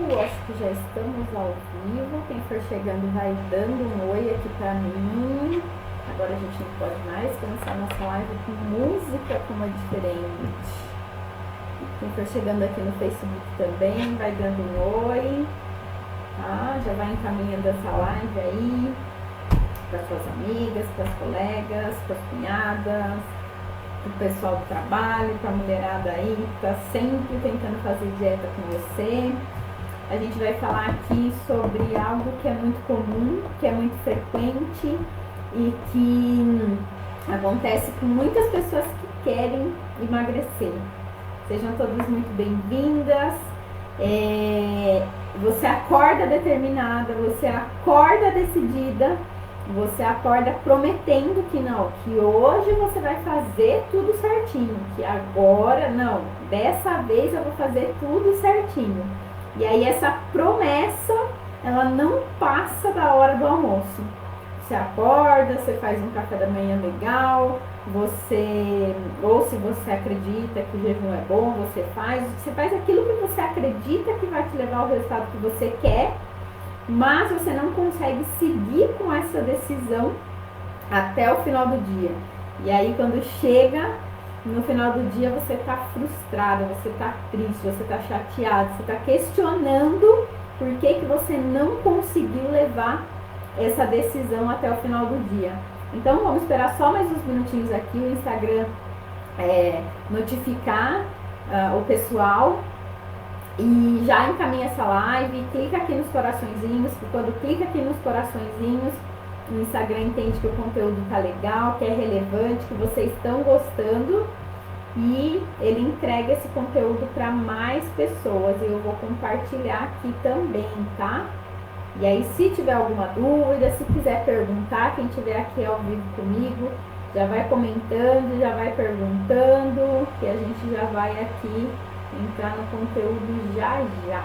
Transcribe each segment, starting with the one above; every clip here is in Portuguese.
Acho que já estamos ao vivo. Quem for chegando vai dando um oi aqui pra mim. Agora a gente não pode mais começar a nossa live com música como é diferente. Quem for chegando aqui no Facebook também vai dando um oi. Tá? Já vai encaminhando essa live aí para suas amigas, para as colegas, para as cunhadas, para o pessoal do trabalho, para a mulherada aí que está sempre tentando fazer dieta com você. A gente vai falar aqui sobre algo que é muito comum, que é muito frequente e que acontece com muitas pessoas que querem emagrecer. Sejam todas muito bem-vindas. Você acorda determinada, você acorda decidida, você acorda prometendo que não, que hoje você vai fazer tudo certinho, que agora não, dessa vez eu vou fazer tudo certinho. E aí essa promessa, ela não passa da hora do almoço. Você acorda, você faz um café da manhã legal, ou se você acredita que o jejum é bom, você faz aquilo que você acredita que vai te levar ao resultado que você quer, mas você não consegue seguir com essa decisão até o final do dia. E aí quando chega no final do dia você está frustrada, você está triste, você está chateado, você está questionando por que você não conseguiu levar essa decisão até o final do dia. Então vamos esperar só mais uns minutinhos aqui, o Instagram notificar o pessoal e já encaminha essa live, clica aqui nos coraçõezinhos, que quando clica aqui nos coraçõezinhos, o Instagram entende que o conteúdo tá legal, que é relevante, que vocês estão gostando e ele entrega esse conteúdo para mais pessoas e eu vou compartilhar aqui também, tá? E aí, se tiver alguma dúvida, se quiser perguntar, quem estiver aqui ao vivo comigo, já vai comentando, já vai perguntando, que a gente já vai aqui entrar no conteúdo já já.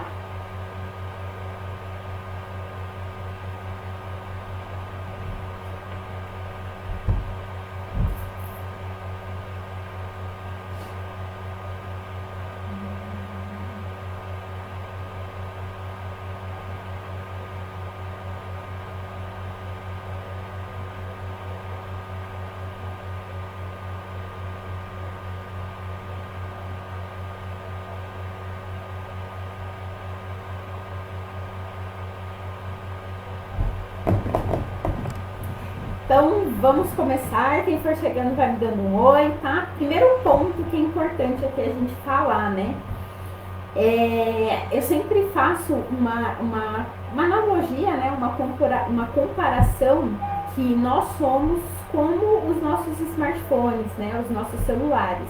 Então, vamos começar. Quem for chegando vai me dando um oi, tá? Primeiro ponto que é importante aqui a gente falar, né? Eu sempre faço uma analogia, né? Uma comparação que nós somos como os nossos smartphones, né? Os nossos celulares.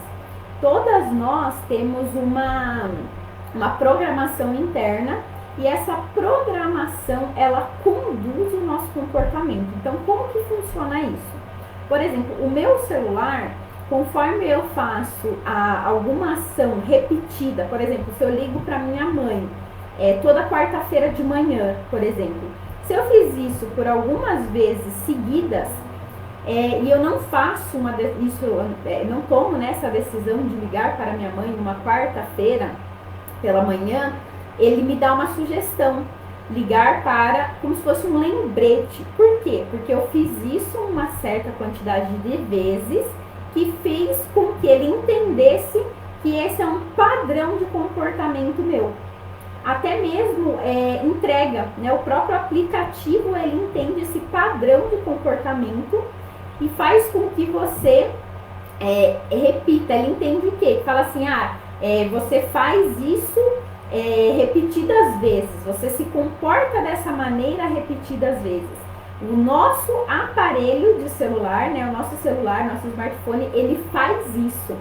Todas nós temos uma programação interna e essa programação, ela conduz o nosso comportamento. Então, como que funciona isso? Por exemplo, o meu celular, conforme eu faço alguma ação repetida, por exemplo, se eu ligo para minha mãe toda quarta-feira de manhã, por exemplo, se eu fiz isso por algumas vezes seguidas, e eu não faço não tomo essa decisão de ligar para minha mãe numa quarta-feira pela manhã, ele me dá uma sugestão, ligar para, como se fosse um lembrete. Por quê? Porque eu fiz isso uma certa quantidade de vezes, que fez com que ele entendesse que esse é um padrão de comportamento meu. Até mesmo entrega, né? O próprio aplicativo, ele entende esse padrão de comportamento e faz com que você repita. Ele entende o quê? Fala assim, você faz isso repetidas vezes, você se comporta dessa maneira repetidas vezes. O nosso aparelho de celular, né, o nosso celular, nosso smartphone, ele faz isso.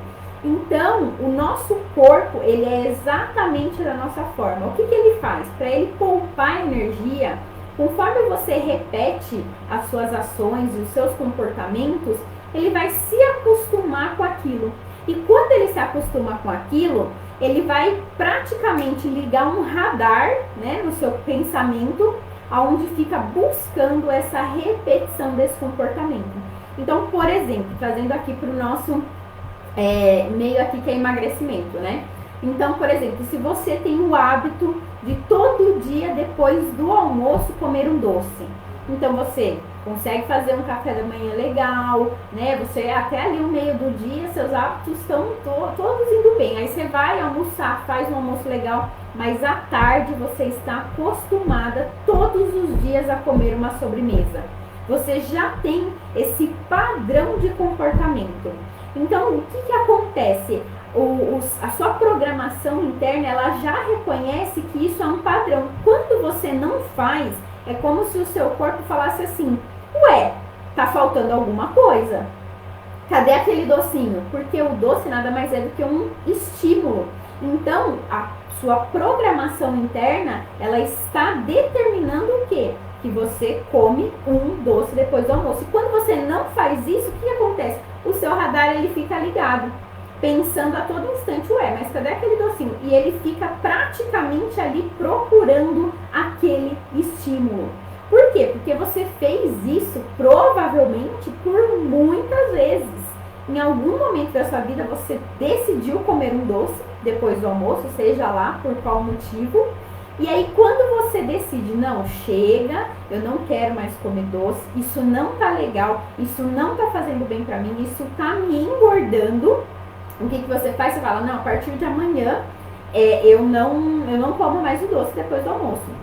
Então, o nosso corpo, ele é exatamente da nossa forma. O que ele faz? Para ele poupar energia, conforme você repete as suas ações e os seus comportamentos, ele vai se acostumar com aquilo. E quando ele se acostuma com aquilo, ele vai praticamente ligar um radar, né, no seu pensamento, aonde fica buscando essa repetição desse comportamento. Então, por exemplo, trazendo aqui para o nosso meio aqui que é emagrecimento, né? Então, por exemplo, se você tem o hábito de todo depois do almoço comer um doce. Então você consegue fazer um café da manhã legal, né? Você até ali no meio do dia, seus hábitos estão todos indo bem. Aí você vai almoçar, faz um almoço legal, mas à tarde você está acostumada todos os dias a comer uma sobremesa. Você já tem esse padrão de comportamento. Então, o que acontece? A sua programação interna, ela já reconhece que isso é um padrão. Quando você não faz, é como se o seu corpo falasse assim: ué, tá faltando alguma coisa. Cadê aquele docinho? Porque o doce nada mais é do que um estímulo. Então, a sua programação interna, ela está determinando o quê? Que você come um doce depois do almoço. E quando você não faz isso, o que acontece? O seu radar, ele fica ligado, pensando a todo instante: ué, mas cadê aquele docinho? E ele fica praticamente ali procurando aquele estímulo. Por quê? Porque você fez isso provavelmente por muitas vezes. Em algum momento da sua vida você decidiu comer um doce depois do almoço, seja lá por qual motivo. E aí quando você decide: não, chega, eu não quero mais comer doce, isso não tá legal, isso não tá fazendo bem pra mim, isso tá me engordando. O que você faz? Você fala: não, a partir de amanhã eu não como mais o doce depois do almoço.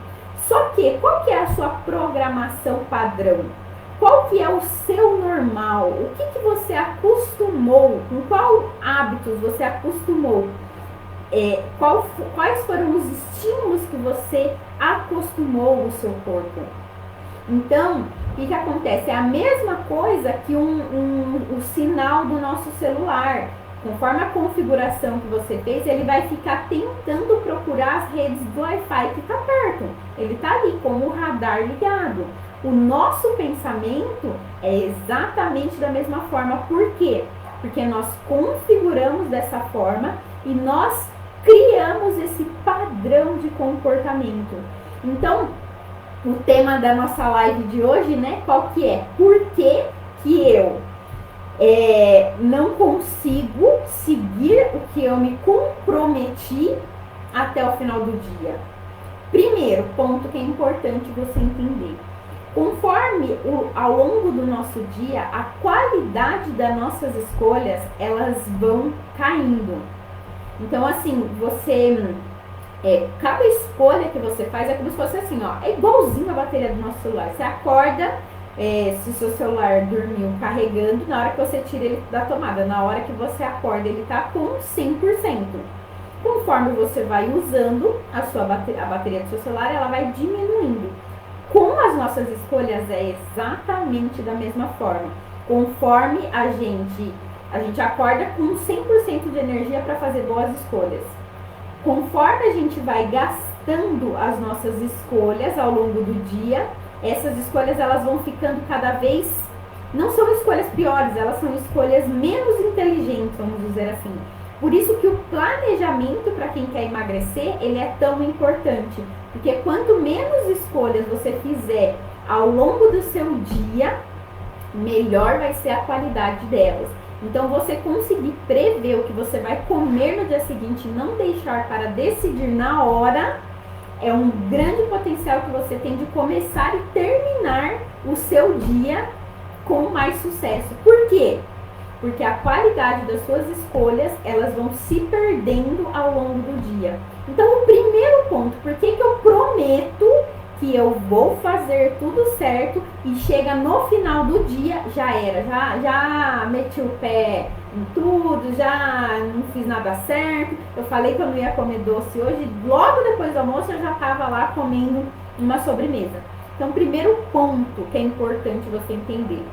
Só que, qual que é a sua programação padrão? Qual que é o seu normal? O que você acostumou? Com qual hábitos você acostumou? Quais foram os estímulos que você acostumou o seu corpo? Então, o que acontece? É a mesma coisa que o sinal do nosso celular. Conforme a configuração que você fez, ele vai ficar tentando procurar as redes do Wi-Fi que está perto. Ele está ali com o radar ligado. O nosso pensamento é exatamente da mesma forma. Por quê? Porque nós configuramos dessa forma e nós criamos esse padrão de comportamento. Então, o tema da nossa live de hoje, né? Qual que é? Por que eu não consigo seguir o que eu me comprometi até o final do dia? Primeiro ponto que é importante você entender: conforme ao longo do nosso dia, a qualidade das nossas escolhas, elas vão caindo. Então, assim, cada escolha que você faz é como se fosse assim, ó, é igualzinho a bateria do nosso celular. Você acorda, se o seu celular dormiu carregando, na hora que você tira ele da tomada, na hora que você acorda, ele tá com 100%. Conforme você vai usando a bateria do seu celular, ela vai diminuindo. Com as nossas escolhas é exatamente da mesma forma. Conforme a gente acorda com 100% de energia para fazer boas escolhas. Conforme a gente vai gastando as nossas escolhas ao longo do dia, essas escolhas elas vão ficando cada vez, não são escolhas piores, elas são escolhas menos inteligentes, vamos dizer assim. Por isso que o planejamento para quem quer emagrecer, ele é tão importante. Porque quanto menos escolhas você fizer ao longo do seu dia, melhor vai ser a qualidade delas. Então, você conseguir prever o que você vai comer no dia seguinte e não deixar para decidir na hora, é um grande potencial que você tem de começar e terminar o seu dia com mais sucesso. Por quê? Porque a qualidade das suas escolhas, elas vão se perdendo ao longo do dia. Então, o primeiro ponto: por que eu prometo que eu vou fazer tudo certo e chega no final do dia, já era, já meti o pé em tudo, já não fiz nada certo, eu falei que eu não ia comer doce hoje, logo depois do almoço eu já estava lá comendo uma sobremesa. Então, primeiro ponto que é importante você entender: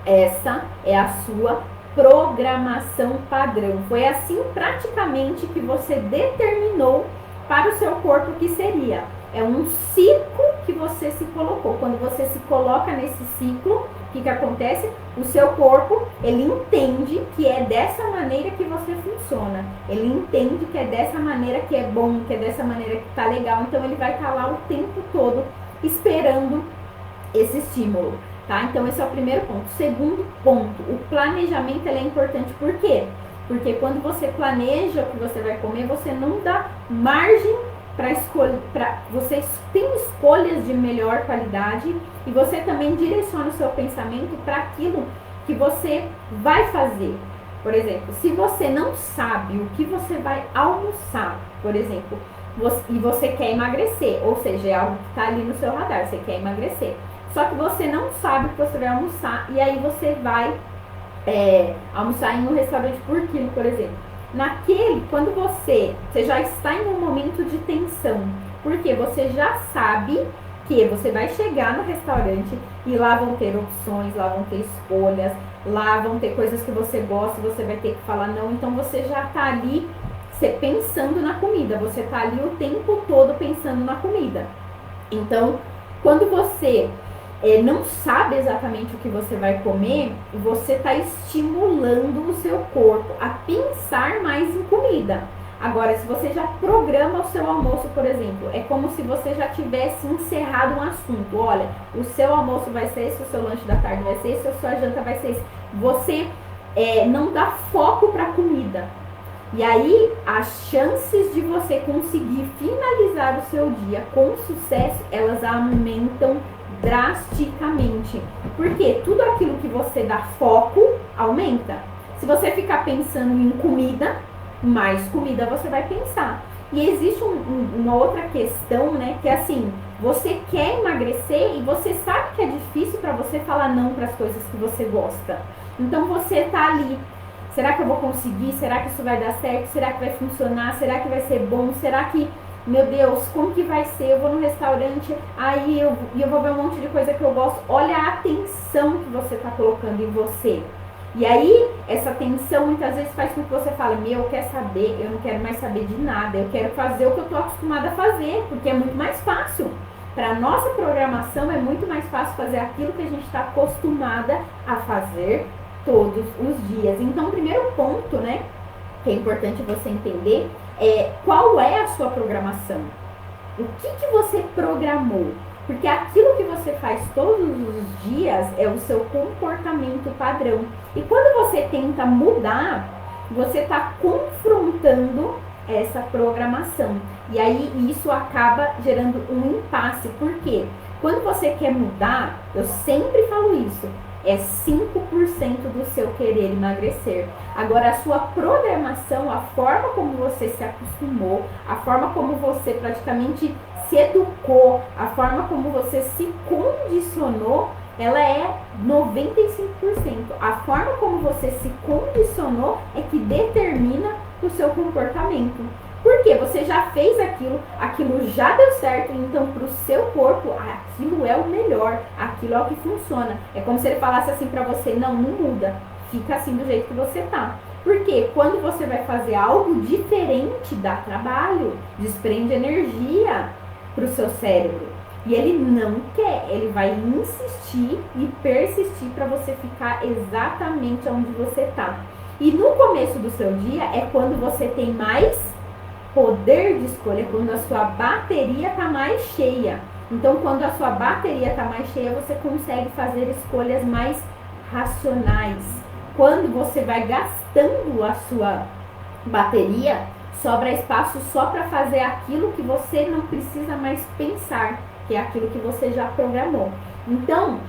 essa é a sua programação padrão. Foi assim praticamente que você determinou para o seu corpo que seria. É um ciclo que você se colocou. Quando você se coloca nesse ciclo, o que acontece? O seu corpo, ele entende que é dessa maneira que você funciona. Ele entende que é dessa maneira que é bom, que é dessa maneira que tá legal. Então, ele vai estar lá o tempo todo esperando esse estímulo, tá? Então, esse é o primeiro ponto. Segundo ponto, o planejamento, ele é importante. Por quê? Porque quando você planeja o que você vai comer, você não dá margem você tem escolhas de melhor qualidade e você também direciona o seu pensamento para aquilo que você vai fazer. Por exemplo, se você não sabe o que você vai almoçar, por exemplo, e você quer emagrecer, ou seja, é algo que está ali no seu radar, você quer emagrecer. Só que você não sabe o que você vai almoçar e aí você vai almoçar em um restaurante por quilo, por exemplo. Quando você já está em um momento de tensão, porque você já sabe que você vai chegar no restaurante e lá vão ter opções, lá vão ter escolhas, lá vão ter coisas que você gosta, você vai ter que falar não, então você já está ali pensando na comida, você está ali o tempo todo pensando na comida. Então, quando você não sabe exatamente o que você vai comer, você está estimulando o seu corpo a pensar mais em comida. Agora, se você já programa o seu almoço, por exemplo, é como se você já tivesse encerrado um assunto. Olha, o seu almoço vai ser esse, o seu lanche da tarde vai ser esse, a sua janta vai ser esse. Você não dá foco para a comida. E aí, as chances de você conseguir finalizar o seu dia com sucesso, elas aumentam drasticamente. Porque tudo aquilo que você dá foco, aumenta. Se você ficar pensando em comida, mais comida você vai pensar. E existe uma outra questão, né, que é assim, você quer emagrecer e você sabe que é difícil para você falar não para as coisas que você gosta. Então você tá ali, será que eu vou conseguir? Será que isso vai dar certo? Será que vai funcionar? Será que vai ser bom? Será que, meu Deus, como que vai ser? Eu vou no restaurante, aí eu vou ver um monte de coisa que eu gosto. Olha a atenção que você tá colocando em você. E aí, essa tensão muitas vezes faz com que você fale, quer saber, eu não quero mais saber de nada, eu quero fazer o que eu tô acostumada a fazer, porque é muito mais fácil. Para a nossa programação é muito mais fácil fazer aquilo que a gente está acostumada a fazer todos os dias. Então, o primeiro ponto, né, que é importante você entender é qual é a sua programação. O que você programou? Porque aquilo que você faz todos os dias é o seu comportamento padrão. E quando você tenta mudar, você está confrontando essa programação. E aí isso acaba gerando um impasse. Por quê? Quando você quer mudar, eu sempre falo isso, é 5% do seu querer emagrecer. Agora, a sua programação, a forma como você se acostumou, a forma como você praticamente se educou, a forma como você se condicionou, ela é 95%. A forma como você se condicionou é que determina o seu comportamento. Porque você já fez aquilo já deu certo, então para o seu corpo aquilo é o melhor, aquilo é o que funciona. É como se ele falasse assim para você, não muda, fica assim do jeito que você tá. Porque quando você vai fazer algo diferente, dá trabalho, desprende energia para o seu cérebro. E ele não quer, ele vai insistir e persistir para você ficar exatamente onde você tá. E no começo do seu dia é quando você tem mais poder de escolha, quando a sua bateria está mais cheia. Então, quando a sua bateria está mais cheia, você consegue fazer escolhas mais racionais. Quando você vai gastando a sua bateria, sobra espaço só para fazer aquilo que você não precisa mais pensar, que é aquilo que você já programou. Então,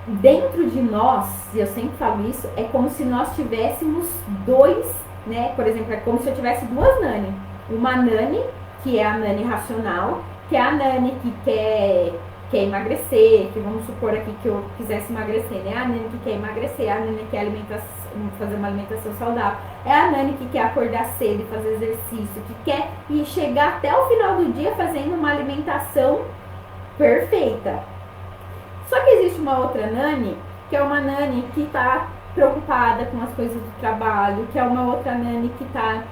dentro de nós, eu sempre falo isso, é como se nós tivéssemos dois, né? Por exemplo, é como se eu tivesse duas Nani. Uma Nani, que é a Nani racional, que é a Nani que quer emagrecer, que vamos supor aqui que eu quisesse emagrecer, né? A Nani que quer emagrecer, a Nani que quer fazer uma alimentação saudável, é a Nani que quer acordar cedo e fazer exercício, que quer ir chegar até o final do dia fazendo uma alimentação perfeita. Só que existe uma outra Nani, que é uma Nani que está preocupada com as coisas do trabalho, que é uma outra Nani que está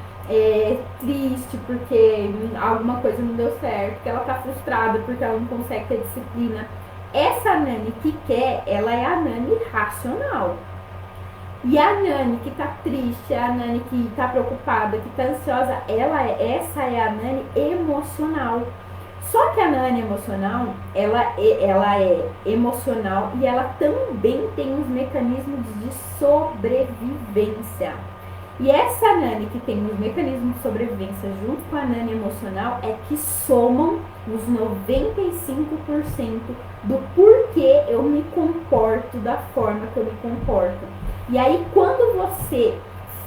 triste porque alguma coisa não deu certo, que ela está frustrada porque ela não consegue ter disciplina. Essa Nani que quer, ela é a Nani racional. E a Nani que tá triste, a Nani que tá preocupada, que tá ansiosa, essa é a Nani emocional. Só que a Nani emocional, ela é emocional e ela também tem os mecanismos de sobrevivência. E essa Nani que tem os mecanismos de sobrevivência junto com a Nani emocional é que somam os 95% do porquê eu me comporto da forma que eu me comporto. E aí, quando você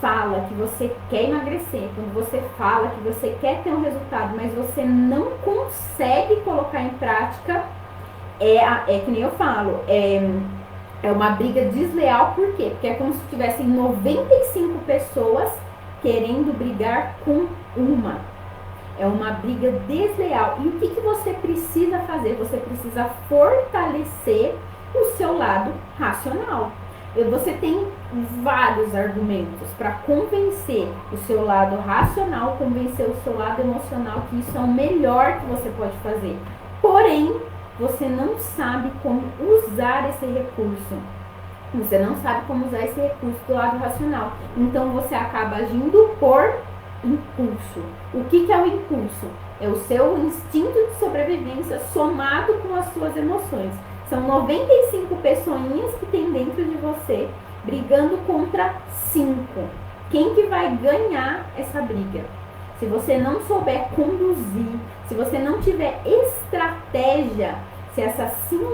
fala que você quer emagrecer, quando você fala que você quer ter um resultado, mas você não consegue colocar em prática, é que nem eu falo, é uma briga desleal. Por quê? Porque é como se tivessem 95 pessoas querendo brigar com uma. É uma briga desleal. E o que você precisa fazer? Você precisa fortalecer o seu lado racional. Você tem vários argumentos para convencer o seu lado racional, convencer o seu lado emocional que isso é o melhor que você pode fazer. Porém, você não sabe como usar esse recurso. Você não sabe como usar esse recurso do lado racional. Então você acaba agindo por impulso. O que é o impulso? É o seu instinto de sobrevivência somado com as suas emoções. São 95 pessoinhas que tem dentro de você brigando contra 5. Quem que vai ganhar essa briga? Se você não souber conduzir, se você não tiver estratégia, se essas 5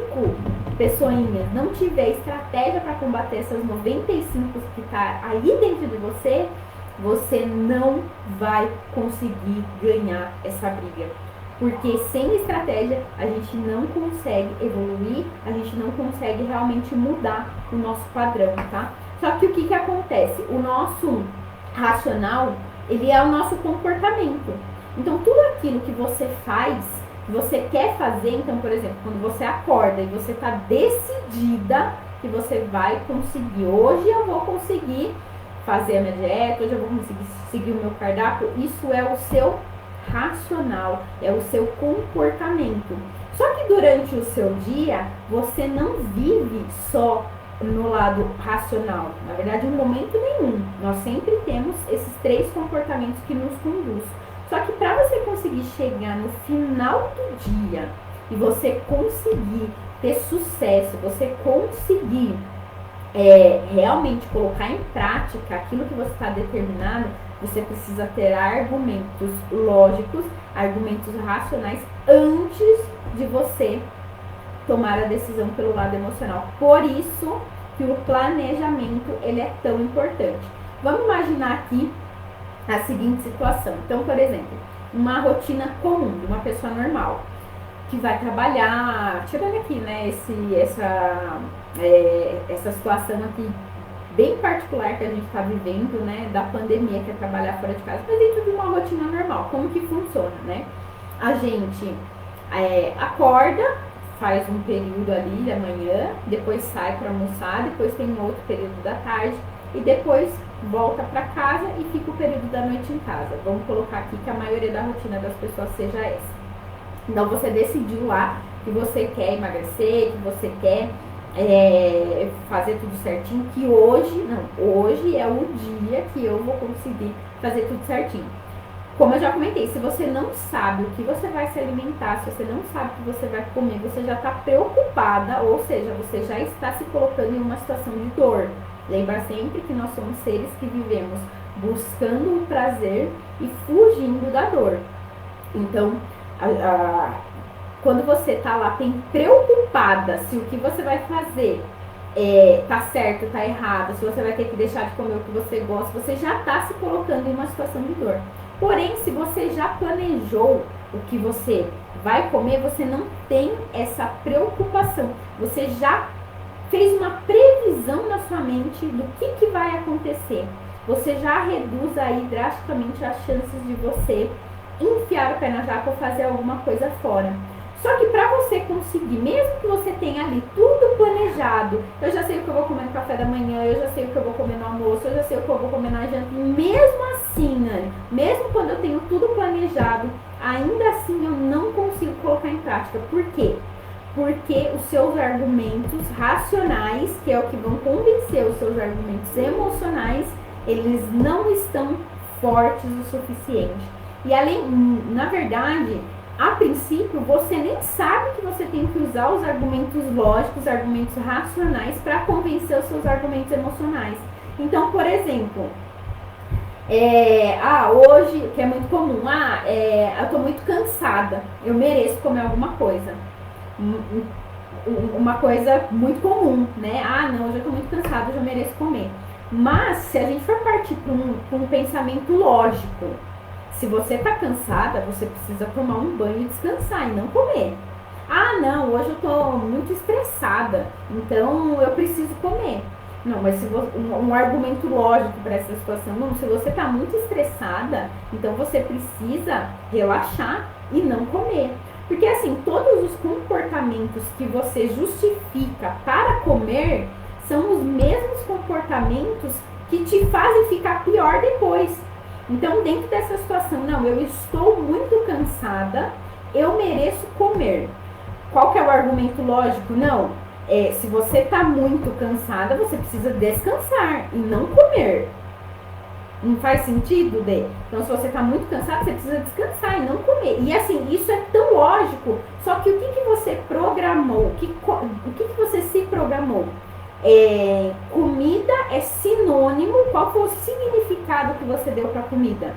pessoinhas não tiver estratégia para combater essas 95 que está aí dentro de você, você não vai conseguir ganhar essa briga. Porque sem estratégia a gente não consegue evoluir, a gente não consegue realmente mudar o nosso padrão, tá? Só que o que acontece? O nosso racional, ele é o nosso comportamento. Então tudo aquilo que você faz, que você quer fazer, então por exemplo, quando você acorda e você está decidida que você vai conseguir, hoje eu vou conseguir fazer a minha dieta, hoje eu vou conseguir seguir o meu cardápio, isso é o seu racional, é o seu comportamento. Só que durante o seu dia, você não vive só no lado racional. Na verdade, em momento nenhum. Nós sempre temos esses 3 comportamentos que nos conduzem. Só que para você conseguir chegar no final do dia e você conseguir ter sucesso, você conseguir realmente colocar em prática aquilo que você está determinado, você precisa ter argumentos lógicos, argumentos racionais antes de você tomar a decisão pelo lado emocional. Por isso que o planejamento ele é tão importante. Vamos imaginar aqui a seguinte situação. Então, por exemplo, uma rotina comum de uma pessoa normal que vai trabalhar, tirando aqui, né, essa situação aqui bem particular que a gente está vivendo, né, da pandemia, que é trabalhar fora de casa, mas dentro de uma rotina normal. Como que funciona, né? A gente acorda, faz um período ali da manhã, depois sai para almoçar, depois tem um outro período da tarde e depois volta para casa e fica o período da noite em casa. Vamos colocar aqui que a maioria da rotina das pessoas seja essa. Então você decidiu lá que você quer emagrecer, que você quer fazer tudo certinho, que hoje é o dia que eu vou conseguir fazer tudo certinho. Como eu já comentei, se você não sabe o que você vai se alimentar, se você não sabe o que você vai comer, você já está preocupada, ou seja, você já está se colocando em uma situação de dor. Lembra sempre que nós somos seres que vivemos buscando o prazer e fugindo da dor. Então, quando você tá lá preocupada se o que você vai fazer tá certo, tá errado, se você vai ter que deixar de comer o que você gosta, você já tá se colocando em uma situação de dor. Porém, se você já planejou o que você vai comer, você não tem essa preocupação. Você já fez uma previsão na sua mente do que vai acontecer. Você já reduz aí drasticamente as chances de você enfiar o pé na jaca ou fazer alguma coisa fora. Só que para você conseguir, mesmo que você tenha ali tudo planejado, eu já sei o que eu vou comer no café da manhã, eu já sei o que eu vou comer no almoço, eu já sei o que eu vou comer na janta, e mesmo assim, Nani, mesmo quando eu tenho tudo planejado, ainda assim eu não consigo colocar em prática. Por quê? Porque os seus argumentos racionais, que é o que vão convencer os seus argumentos emocionais, eles não estão fortes o suficiente. E além, na verdade, a princípio, você nem sabe que você tem que usar os argumentos lógicos, argumentos racionais para convencer os seus argumentos emocionais. Então, por exemplo, Hoje, que é muito comum, eu tô muito cansada, eu mereço comer alguma coisa. Uma coisa muito comum, né? Não, hoje eu tô muito cansada, eu já mereço comer. Mas, se a gente for partir para um pensamento lógico, se você tá cansada, você precisa tomar um banho e descansar e não comer. Não, hoje eu tô muito estressada, então eu preciso comer. Não, mas se você, um argumento lógico para essa situação, não, se você está muito estressada, então você precisa relaxar e não comer. Porque assim, todos os comportamentos que você justifica para comer são os mesmos comportamentos que te fazem ficar pior depois. Então, dentro dessa situação, não, eu estou muito cansada, eu mereço comer. Qual que é o argumento lógico? Não, se você está muito cansada, você precisa descansar e não comer. Não faz sentido, Dê? Então, se você está muito cansado, você precisa descansar e não comer. E assim, isso é tão lógico, só que o que você programou? O que você se programou? Comida é sinônimo. Qual foi o significado que você deu para a comida?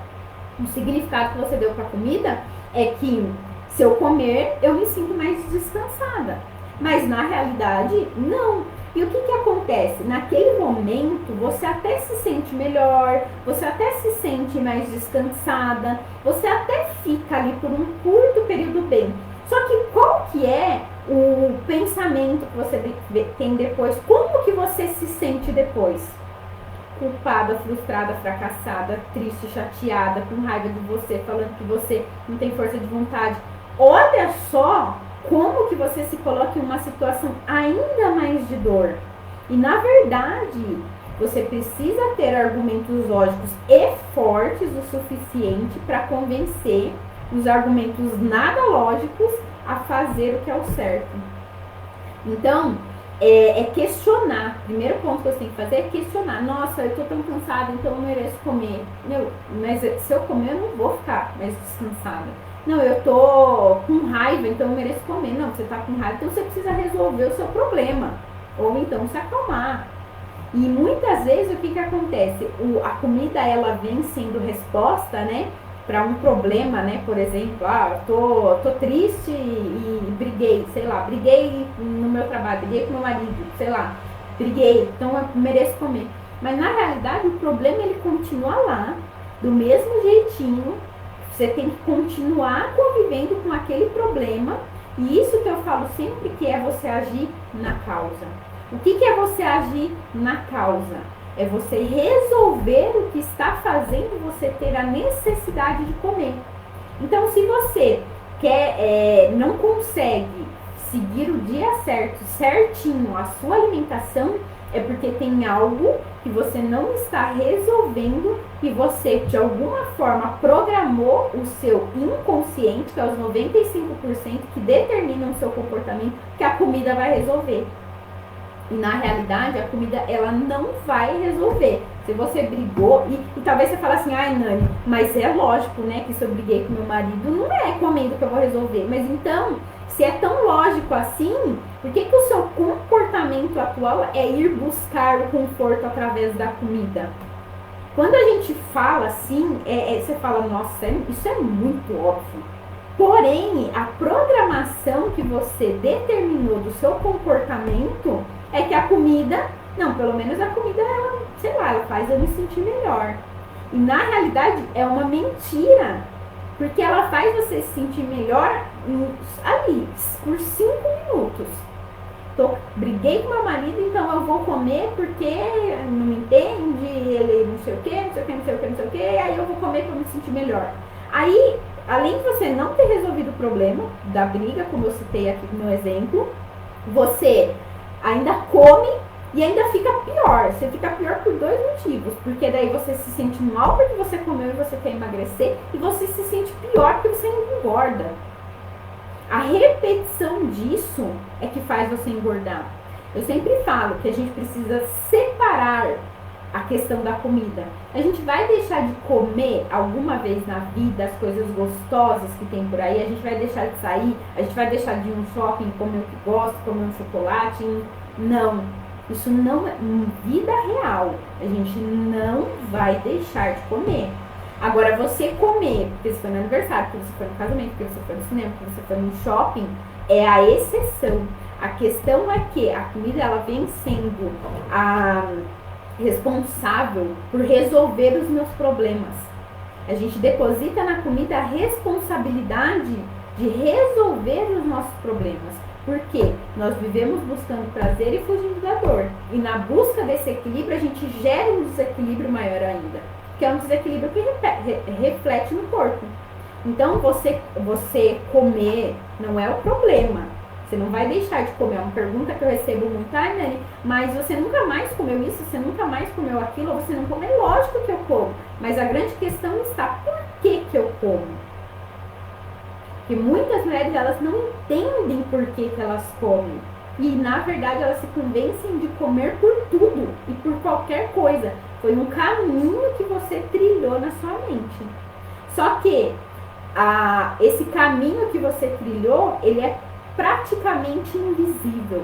O significado que você deu para a comida é que se eu comer, eu me sinto mais descansada. Mas na realidade, não. E o que acontece? Naquele momento, você até se sente melhor, você até se sente mais descansada, você até fica ali por um curto período bem. Só que qual que é o pensamento que você tem depois? Como que você se sente depois? Culpada, frustrada, fracassada, triste, chateada, com raiva de você, falando que você não tem força de vontade. Olha só como que você se coloca em uma situação ainda mais de dor. E na verdade, você precisa ter argumentos lógicos e fortes o suficiente para convencer os argumentos nada lógicos a fazer o que é o certo. Então, questionar. O primeiro ponto que você tem que fazer é questionar. Nossa, eu tô tão cansada, então eu mereço comer. Mas se eu comer, eu não vou ficar mais descansada. Não, eu tô com raiva, então eu mereço comer. Não, você tá com raiva, então você precisa resolver o seu problema. Ou então se acalmar. E muitas vezes o que acontece? A comida, ela vem sendo resposta, né? Para um problema, né? Por exemplo, tô triste e briguei, sei lá, briguei no meu trabalho, briguei com meu marido, sei lá, briguei, então eu mereço comer. Mas na realidade o problema ele continua lá, do mesmo jeitinho, você tem que continuar convivendo com aquele problema, e isso que eu falo sempre que é você agir na causa. O que é você agir na causa? É você resolver o que está fazendo você ter a necessidade de comer. Então, se você não consegue seguir o dia certo, certinho, a sua alimentação, é porque tem algo que você não está resolvendo e você, de alguma forma, programou o seu inconsciente, que é os 95% que determinam o seu comportamento, que a comida vai resolver. E na realidade, a comida, ela não vai resolver. Se você brigou, e talvez você fale assim, Nani, mas é lógico, né, que se eu briguei com meu marido, não é comendo que eu vou resolver. Mas então, se é tão lógico assim, por que o seu comportamento atual é ir buscar o conforto através da comida? Quando a gente fala assim, você fala, nossa, isso é muito óbvio. Porém, a programação que você determinou do seu comportamento é que a comida, não, pelo menos a comida, ela, sei lá, ela faz eu me sentir melhor. E na realidade é uma mentira, porque ela faz você se sentir melhor ali, por 5 minutos. Briguei com meu marido, então eu vou comer porque não me entende, ele não sei o que, não sei o que, não sei o que, não sei o que, aí eu vou comer para me sentir melhor. Aí, além de você não ter resolvido o problema da briga, como eu citei aqui no meu exemplo, você ainda come e ainda fica pior. Você fica pior por 2 motivos. Porque daí você se sente mal porque você comeu e você quer emagrecer, e você se sente pior porque você engorda. A repetição disso é que faz você engordar. Eu sempre falo que a gente precisa separar a questão da comida. A gente vai deixar de comer alguma vez na vida as coisas gostosas que tem por aí, a gente vai deixar de sair, a gente vai deixar de ir no shopping, comer o que gosta, comer um chocolate? Não. Isso não é vida real. A gente não vai deixar de comer. Agora, você comer, porque você foi no aniversário, porque você foi no casamento, porque você foi no cinema, porque você foi no shopping, é a exceção. A questão é que a comida, ela vem sendo a responsável por resolver os meus problemas. A gente deposita na comida a responsabilidade de resolver os nossos problemas. Porque nós vivemos buscando prazer e fugindo da dor. E na busca desse equilíbrio, a gente gera um desequilíbrio maior ainda. Que é um desequilíbrio que reflete no corpo. Então, você comer não é o problema. Você não vai deixar de comer. É uma pergunta que eu recebo muito, Nani, mas você nunca mais comeu isso, você nunca mais comeu aquilo, ou você não come? É lógico que eu como. Mas a grande questão está, por que eu como? Porque muitas mulheres, elas não entendem por que elas comem. E, na verdade, elas se convencem de comer por tudo e por qualquer coisa. Foi um caminho que você trilhou na sua mente. Só que esse caminho que você trilhou, ele é praticamente invisível.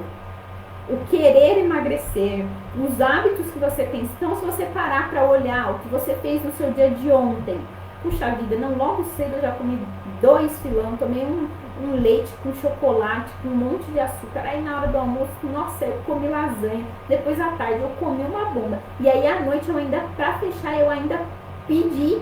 O querer emagrecer, os hábitos que você tem. Então, se você parar para olhar o que você fez no seu dia de ontem, puxa vida, não, logo cedo eu já comi 2 filão, tomei um leite com chocolate, com um monte de açúcar. Aí na hora do almoço, nossa, eu comi lasanha. Depois à tarde eu comi uma bomba. E aí à noite eu ainda, pra fechar, eu ainda pedi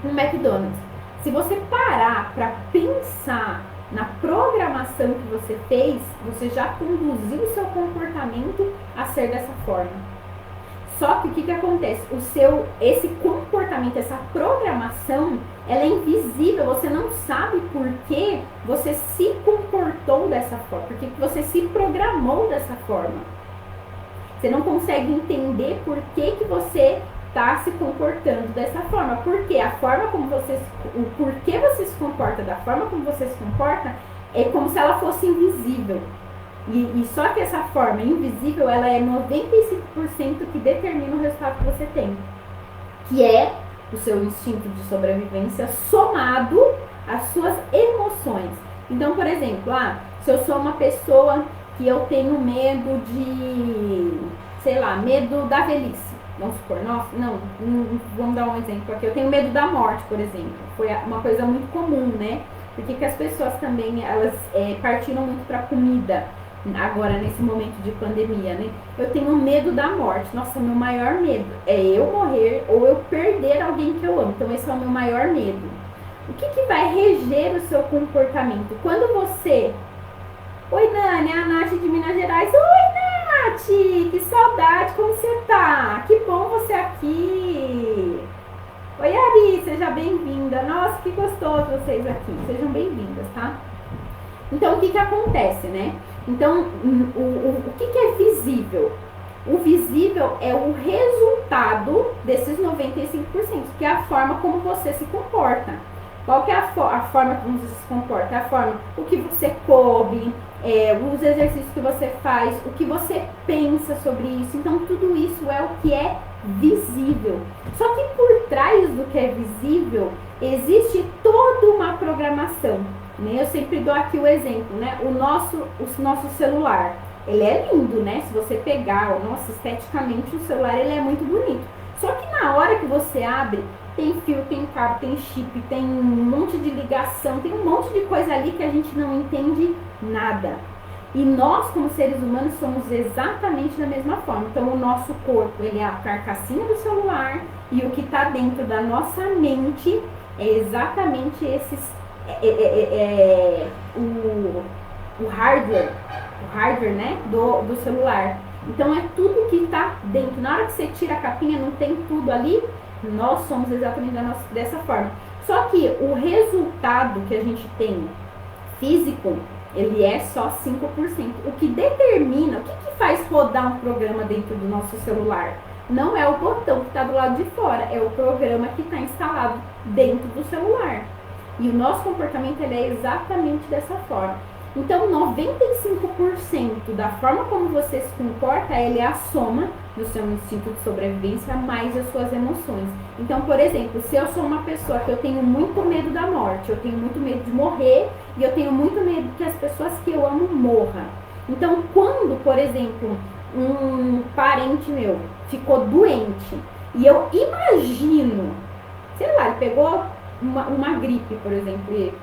um McDonald's. Se você parar pra pensar na programação que você fez, você já conduziu o seu comportamento a ser dessa forma. Só que o que acontece? Esse comportamento, essa programação, ela é invisível. Você não sabe por que você se comportou dessa forma, por que você se programou dessa forma. Você não consegue entender por que você está se comportando dessa forma. Porque a forma como o porquê você se comporta da forma como você se comporta é como se ela fosse invisível. E só que essa forma invisível, ela é 95% que determina o resultado que você tem. Que é o seu instinto de sobrevivência somado às suas emoções. Então, por exemplo, se eu sou uma pessoa que eu tenho medo de, sei lá, medo da velhice. Vamos supor, vamos dar um exemplo aqui. Eu tenho medo da morte, por exemplo. Foi uma coisa muito comum, né? Porque que as pessoas também, elas partiram muito para comida. Agora, nesse momento de pandemia, né? Eu tenho medo da morte. Nossa, meu maior medo é eu morrer ou eu perder alguém que eu amo. Então, esse é o meu maior medo. O que vai reger o seu comportamento? Quando você... Oi, Nani, a Nath de Minas Gerais. Oi, Nath! Que saudade, como você tá? Que bom você aqui! Oi, Ari, seja bem-vinda. Nossa, que gostoso vocês aqui. Sejam bem-vindas, tá? Então, o que acontece, né? Então, o que é visível? O visível é o resultado desses 95%, que é a forma como você se comporta. Qual que é a forma como você se comporta? A forma, o que você come, os exercícios que você faz, o que você pensa sobre isso. Então, tudo isso é o que é visível. Só que por trás do que é visível, existe toda uma programação. Eu sempre dou aqui o exemplo, né? O nosso celular, ele é lindo, né? Se você pegar, esteticamente o celular, ele é muito bonito. Só que na hora que você abre, tem fio, tem cabo, tem chip, tem um monte de ligação, tem um monte de coisa ali que a gente não entende nada. E nós, como seres humanos, somos exatamente da mesma forma. Então, o nosso corpo, ele é a carcassinha do celular, e o que está dentro da nossa mente é exatamente o hardware, né, do celular. Então é tudo que está dentro. Na hora que você tira a capinha, não tem tudo ali. Nós somos exatamente dessa forma. Só que o resultado que a gente tem físico, ele é só 5%. O que determina, o que faz rodar um programa dentro do nosso celular? Não é o botão que está do lado de fora, é o programa que está instalado dentro do celular. E o nosso comportamento, ele é exatamente dessa forma. Então, 95% da forma como você se comporta, ele é a soma do seu instinto de sobrevivência mais as suas emoções. Então, por exemplo, se eu sou uma pessoa que eu tenho muito medo da morte, eu tenho muito medo de morrer e eu tenho muito medo que as pessoas que eu amo morram. Então, quando, por exemplo, um parente meu ficou doente e eu imagino, sei lá, ele pegou uma gripe, por exemplo,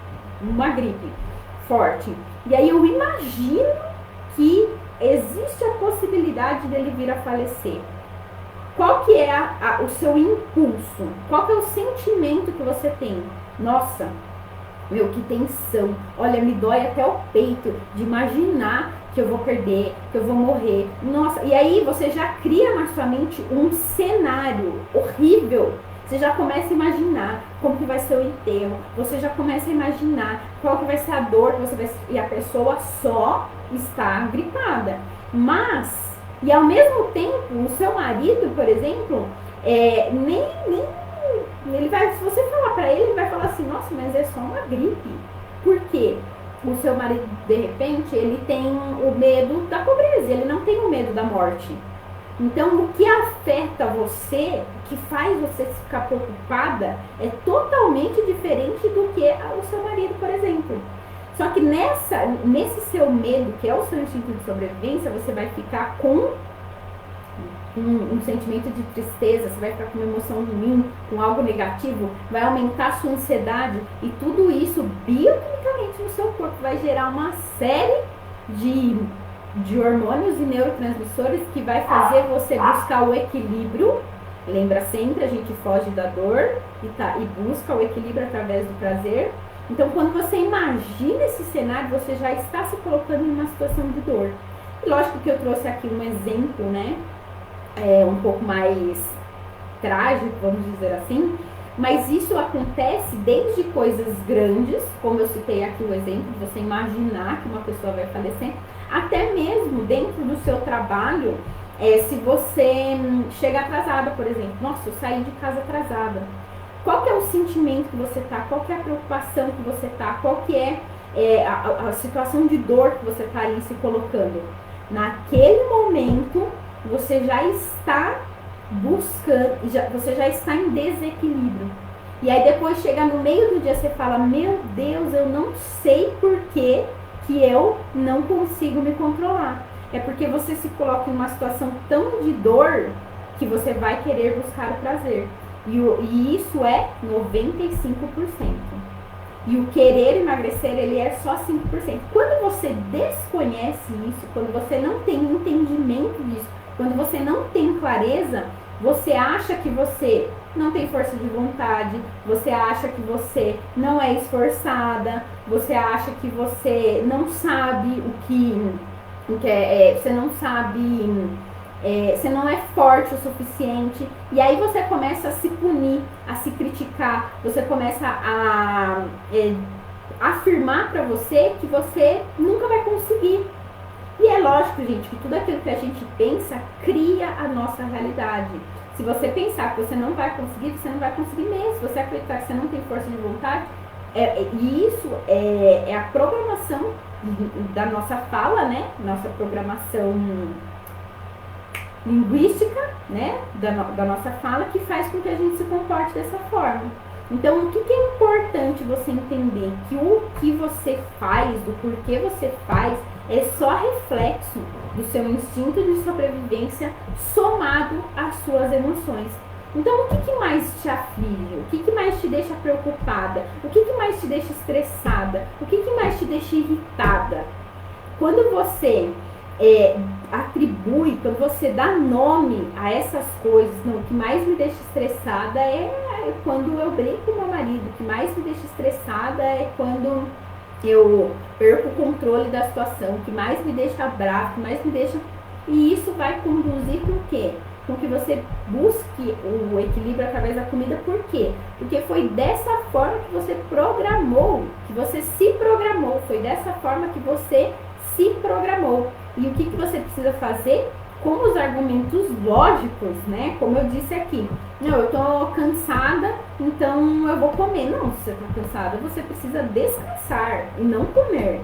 uma gripe forte, e aí eu imagino que existe a possibilidade dele vir a falecer. Qual que é o seu impulso? Qual que é o sentimento que você tem? Nossa, meu, que tensão. Olha, me dói até o peito de imaginar que eu vou perder, que eu vou morrer. Nossa, e aí você já cria na sua mente um cenário horrível. Você já começa a imaginar como que vai ser o enterro. Você já começa a imaginar qual que vai ser a dor que você vai... E a pessoa só está gripada. Mas, e ao mesmo tempo, o seu marido, por exemplo, nem ele vai, se você falar pra ele vai falar assim, nossa, mas é só uma gripe. Por quê? O seu marido, de repente, ele tem o medo da pobreza, ele não tem o medo da morte. Então, o que afeta você, o que faz você ficar preocupada, é totalmente diferente do que o seu marido, por exemplo. Só que nesse seu medo, que é o seu instinto de sobrevivência, você vai ficar com um sentimento de tristeza, você vai ficar com uma emoção ruim, com algo negativo, vai aumentar a sua ansiedade e tudo isso bioquimicamente no seu corpo vai gerar uma série de hormônios e neurotransmissores que vai fazer você buscar o equilíbrio. Lembra sempre, a gente foge da dor e busca o equilíbrio através do prazer. Então, quando você imagina esse cenário, você já está se colocando em uma situação de dor. E lógico que eu trouxe aqui um exemplo, né? Um pouco mais trágico, vamos dizer assim, mas isso acontece desde coisas grandes, como eu citei aqui o exemplo, de você imaginar que uma pessoa vai falecer, até mesmo dentro do seu trabalho, se você chega atrasada, por exemplo, nossa, eu saí de casa atrasada. Qual que é o sentimento que você tá? Qual que é a preocupação que você tá? Qual que é, a situação de dor que você tá ali se colocando? Naquele momento, você já está buscando, você já está em desequilíbrio. E aí depois chega no meio do dia, você fala, meu Deus, eu não sei por que eu não consigo me controlar. É porque você se coloca em uma situação tão de dor que você vai querer buscar o prazer. E isso é 95%. E o querer emagrecer, ele é só 5%. Quando você desconhece isso, quando você não tem entendimento disso, quando você não tem clareza, você acha que você não tem força de vontade, você acha que você não é esforçada, você acha que você não sabe o que você não sabe, você não é forte o suficiente, e aí você começa a se punir, a se criticar, você começa a afirmar pra você que você nunca vai conseguir. E é lógico, gente, que tudo aquilo que a gente pensa cria a nossa realidade. Se você pensar que você não vai conseguir, você não vai conseguir mesmo. Se você acreditar que você não tem força de vontade, e isso é a programação da nossa fala, né? Nossa programação linguística, né? Da nossa fala, que faz com que a gente se comporte dessa forma. Então, o que é importante você entender? Que o que você faz, do porquê você faz, é só reflexo do seu instinto de sobrevivência somado às suas emoções. Então, o que mais te aflige? O que mais te deixa preocupada? O que mais te deixa estressada? O que mais te deixa irritada? Quando você atribui, quando você dá nome a essas coisas, não, o que mais me deixa estressada é quando eu brigo com meu marido, o que mais me deixa estressada é quando eu perco o controle da situação, o que mais me deixa bravo, o que mais me deixa... E isso vai conduzir com o quê? Com que você busque o equilíbrio através da comida. Por quê? Porque foi dessa forma que você programou, que você se programou, foi dessa forma que você se programou. E o que você precisa fazer? Com os argumentos lógicos, né? Como eu disse aqui. Não, eu tô cansada, então eu vou comer. Não, se você tá cansada, você precisa descansar e não comer.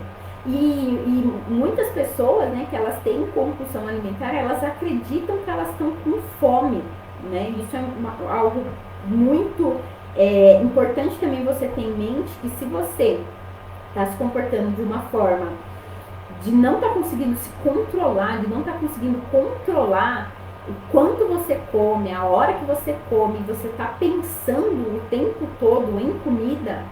E muitas pessoas, né, que elas têm compulsão alimentar, elas acreditam que elas estão com fome, né? Isso é algo muito importante também você ter em mente, que se você está se comportando de uma forma de não estar conseguindo se controlar, de não estar conseguindo controlar o quanto você come, a hora que você come, você está pensando o tempo todo em comida,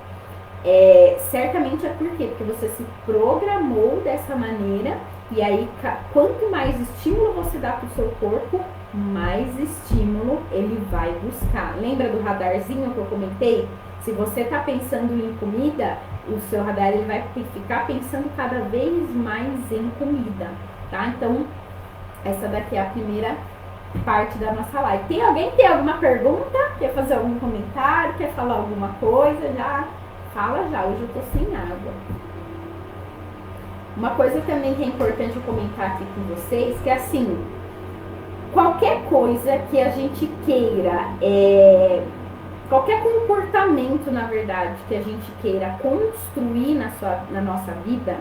certamente é por quê? Porque você se programou dessa maneira, e aí quanto mais estímulo você dá para o seu corpo, mais estímulo ele vai buscar. Lembra do radarzinho que eu comentei? Se você está pensando em comida, o seu radar ele vai ficar pensando cada vez mais em comida, tá? Então, essa daqui é a primeira parte da nossa live. Alguém tem alguma pergunta? Quer fazer algum comentário? Quer falar alguma coisa? Já fala já, hoje eu tô sem água. Uma coisa também que é importante eu comentar aqui com vocês, que é assim, qualquer coisa que a gente queira, qualquer comportamento, na verdade, que a gente queira construir na nossa vida,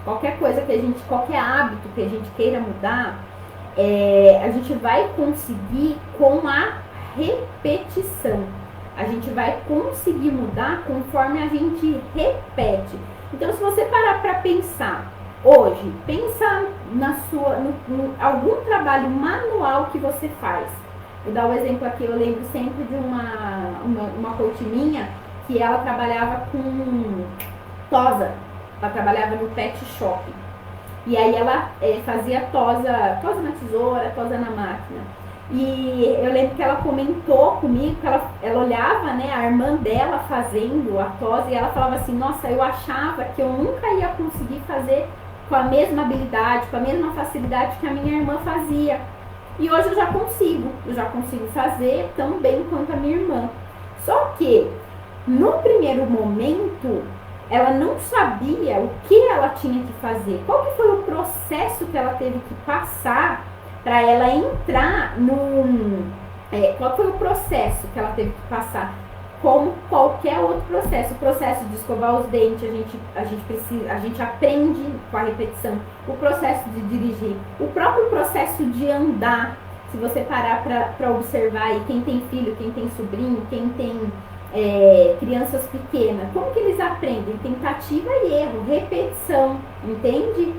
qualquer coisa qualquer hábito que a gente queira mudar, a gente vai conseguir com a repetição. A gente vai conseguir mudar conforme a gente repete. Então, se você parar para pensar hoje, pensa algum trabalho manual que você faz. Vou dar um exemplo aqui, eu lembro sempre de uma coach minha que ela trabalhava com tosa. Ela trabalhava no pet shop. E aí ela fazia tosa na tesoura, tosa na máquina. E eu lembro que ela comentou comigo que ela olhava, né, a irmã dela fazendo a tosa e ela falava assim, nossa, eu achava que eu nunca ia conseguir fazer com a mesma habilidade, com a mesma facilidade que a minha irmã fazia. E hoje eu já consigo fazer tão bem quanto a minha irmã. Só que, no primeiro momento, ela não sabia o que ela tinha que fazer. Qual que foi o processo que ela teve que passar para ela entrar qual foi o processo que ela teve que passar? Como qualquer outro processo. O processo de escovar os dentes, a gente aprende com a repetição. O processo de dirigir, o próprio processo de andar. Se você parar para observar aí, quem tem filho, quem tem sobrinho, quem tem crianças pequenas, como que eles aprendem? Tentativa e erro, repetição, entende?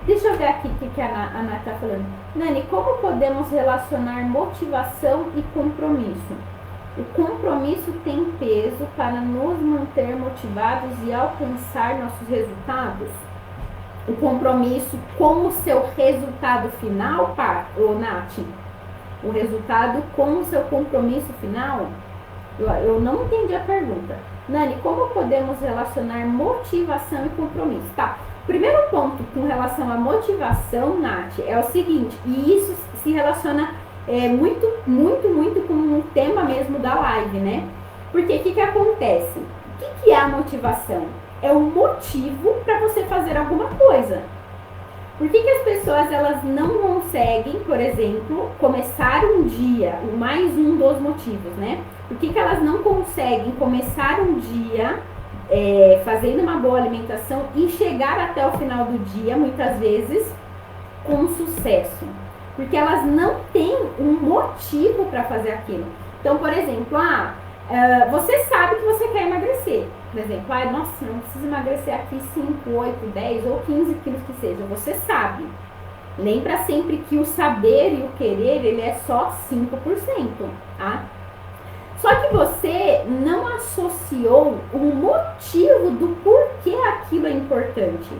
Deixa eu ver aqui o que a Ana está falando. Nani, como podemos relacionar motivação e compromisso? O compromisso tem peso para nos manter motivados e alcançar nossos resultados? O compromisso com o seu resultado final, Nath? O resultado com o seu compromisso final? Eu não entendi a pergunta. Nani, como podemos relacionar motivação e compromisso? Tá. Primeiro ponto com relação à motivação, Nath, é o seguinte, e isso se relaciona muito com o tema mesmo da live, né? Porque o que acontece? O que é a motivação? É um motivo para você fazer alguma coisa. Por que as pessoas elas não conseguem, por exemplo, começar um dia, mais um dos motivos, né? Por que elas não conseguem começar um dia fazendo uma boa alimentação e chegar até o final do dia, muitas vezes, com sucesso? Porque elas não têm um motivo para fazer aquilo. Então, por exemplo, você sabe que você quer emagrecer. Por exemplo, nossa, não preciso emagrecer aqui 5, 8, 10 ou 15 quilos que seja. Você sabe. Lembra sempre que o saber e o querer, ele é só 5%, tá? Só que você não associou o motivo do porquê aquilo é importante.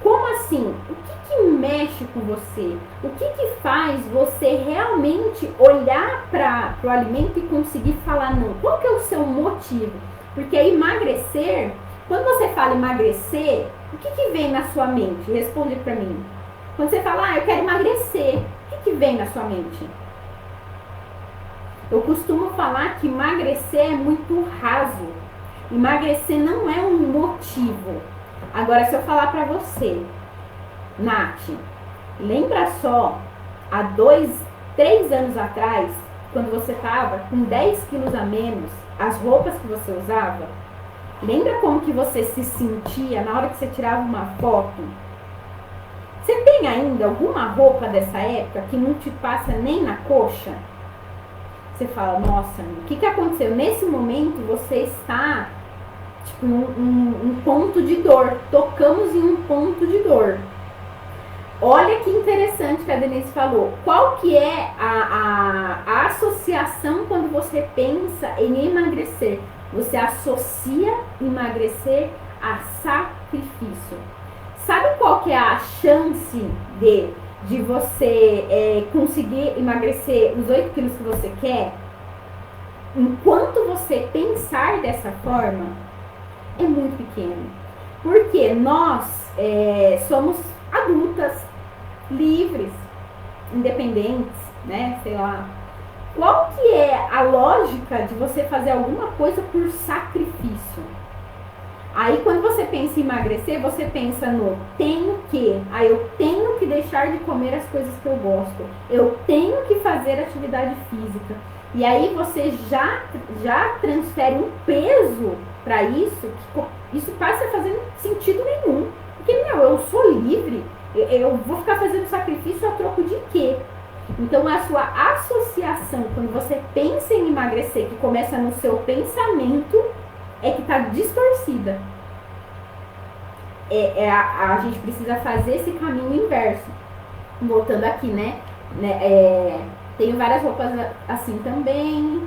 Como assim? O que mexe com você? O que faz você realmente olhar para o alimento e conseguir falar não? Qual que é o seu motivo? Porque emagrecer, quando você fala emagrecer, o que vem na sua mente? Responde para mim. Quando você fala, eu quero emagrecer, o que vem na sua mente? Eu costumo falar que emagrecer é muito raso. Emagrecer não é um motivo. Agora, se eu falar pra você, Nath, lembra só, há 2, 3 anos atrás, quando você tava com 10 quilos a menos, as roupas que você usava, lembra como que você se sentia na hora que você tirava uma foto? Você tem ainda alguma roupa dessa época que não te passa nem na coxa? Você fala, nossa, o que aconteceu? Nesse momento você está tipo um ponto de dor. Tocamos em um ponto de dor. Olha que interessante que a Denise falou. Qual que é a associação quando você pensa em emagrecer? Você associa emagrecer a sacrifício. Sabe qual que é a chance de você conseguir emagrecer os 8 quilos que você quer? Enquanto você pensar dessa forma, é muito pequeno. Porque nós somos adultas, livres, independentes, né? Sei lá. Qual que é a lógica de você fazer alguma coisa por sacrifício? Aí quando você pensa em emagrecer, você pensa no tenho que. Aí eu tenho que deixar de comer as coisas que eu gosto. Eu tenho que fazer atividade física. E aí você já transfere um peso para isso, que isso passa a fazer sentido nenhum. Porque, eu sou livre, eu vou ficar fazendo sacrifício a troco de quê? Então a sua associação, quando você pensa em emagrecer, que começa no seu pensamento, é que está distorcida. A gente precisa fazer esse caminho inverso. Voltando aqui, né? Tenho várias roupas assim também,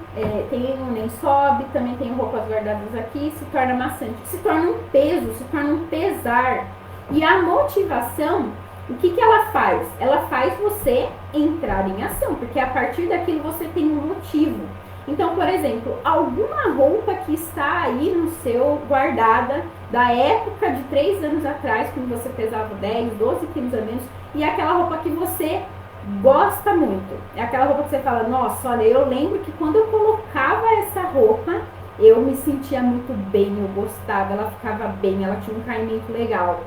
nem sobe, também tenho roupas guardadas aqui, se torna maçante, se torna um peso, se torna um pesar. E a motivação, o que ela faz? Ela faz você entrar em ação, porque a partir daquilo você tem um motivo. Então, por exemplo, alguma roupa que está aí no seu guardada da época de 3 anos atrás, quando você pesava 10, 12 quilos a menos, e aquela roupa que você gosta muito. É aquela roupa que você fala, nossa, olha, eu lembro que quando eu colocava essa roupa, eu me sentia muito bem, eu gostava, ela ficava bem, ela tinha um caimento legal.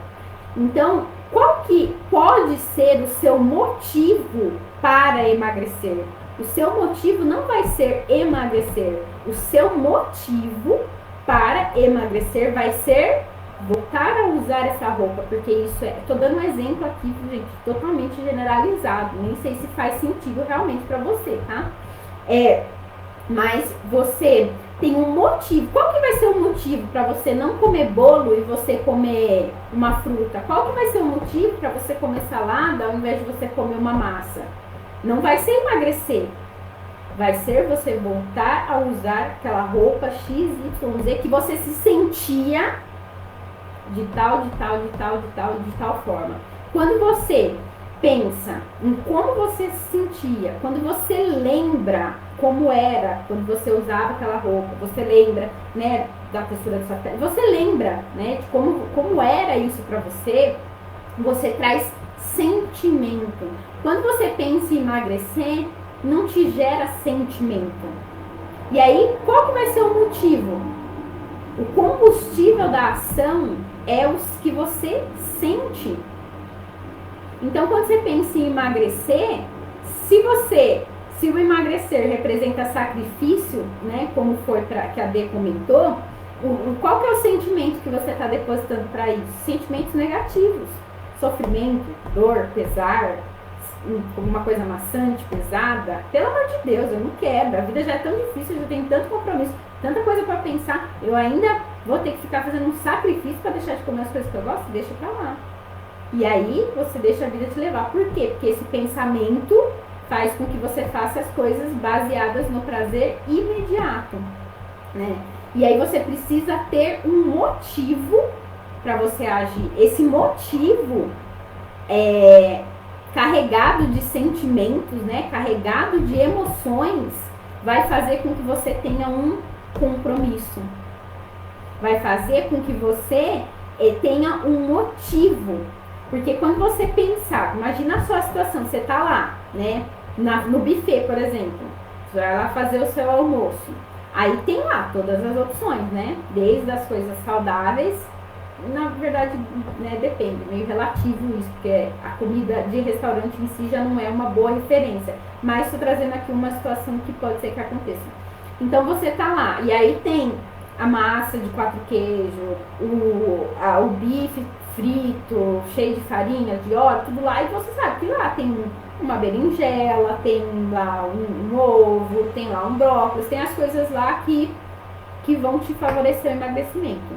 Então, qual que pode ser o seu motivo para emagrecer? O seu motivo não vai ser emagrecer. O seu motivo para emagrecer vai ser voltar a usar essa roupa, porque isso tô dando um exemplo aqui, gente, totalmente generalizado, nem sei se faz sentido realmente para você, tá? Mas você tem um motivo. Qual que vai ser o motivo para você não comer bolo e você comer uma fruta? Qual que vai ser o motivo para você comer salada ao invés de você comer uma massa? Não vai ser emagrecer. Vai ser você voltar a usar aquela roupa XYZ que você se sentia de tal forma. Quando você pensa em como você se sentia, quando você lembra como era quando você usava aquela roupa, você lembra, né, da textura da sua pele, você lembra, né, de como era isso para você, você traz sentimento. Quando você pensa em emagrecer, não te gera sentimento. E aí, qual que vai ser o motivo? O combustível da ação é os que você sente. Então, quando você pensa em emagrecer, se o emagrecer representa sacrifício, né, como foi que a D comentou, qual que é o sentimento que você está depositando para isso? Sentimentos negativos. Sofrimento, dor, pesar, uma coisa maçante, pesada. Pelo amor de Deus, eu não quero. A vida já é tão difícil, eu já tenho tanto compromisso, tanta coisa para pensar. Eu ainda vou ter que ficar fazendo um sacrifício para deixar de comer as coisas que eu gosto? Deixa pra lá. E aí você deixa a vida te levar. Por quê? Porque esse pensamento faz com que você faça as coisas baseadas no prazer imediato, né? E aí você precisa ter um motivo para você agir. Esse motivo carregado de sentimentos, né? Carregado de emoções, vai fazer com que você tenha um compromisso. Vai fazer com que você tenha um motivo. Porque quando você pensar, imagina a sua situação, você tá lá, né, no buffet, por exemplo, você vai lá fazer o seu almoço, aí tem lá todas as opções, né, desde as coisas saudáveis, na verdade, né, depende, meio relativo isso, porque a comida de restaurante em si já não é uma boa referência, mas estou trazendo aqui uma situação que pode ser que aconteça. Então você tá lá, e aí tem a massa de 4 queijos, o bife frito, cheio de farinha, de óleo, tudo lá, e você sabe que lá tem uma berinjela, tem lá um ovo, tem lá um brócolis, tem as coisas lá que vão te favorecer o emagrecimento.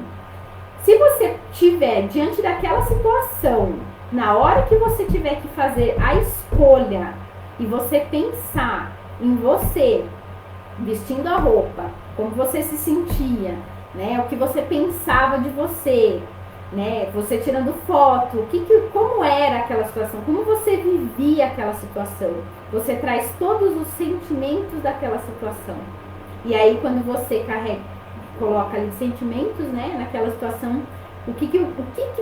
Se você tiver diante daquela situação Na hora que você tiver que fazer a escolha e você pensar em você, vestindo a roupa, como você se sentia, né? O que você pensava de você, né? Você tirando foto, como era aquela situação, como você vivia aquela situação. Você traz todos os sentimentos daquela situação. E aí quando você coloca ali sentimentos, né, naquela situação, o que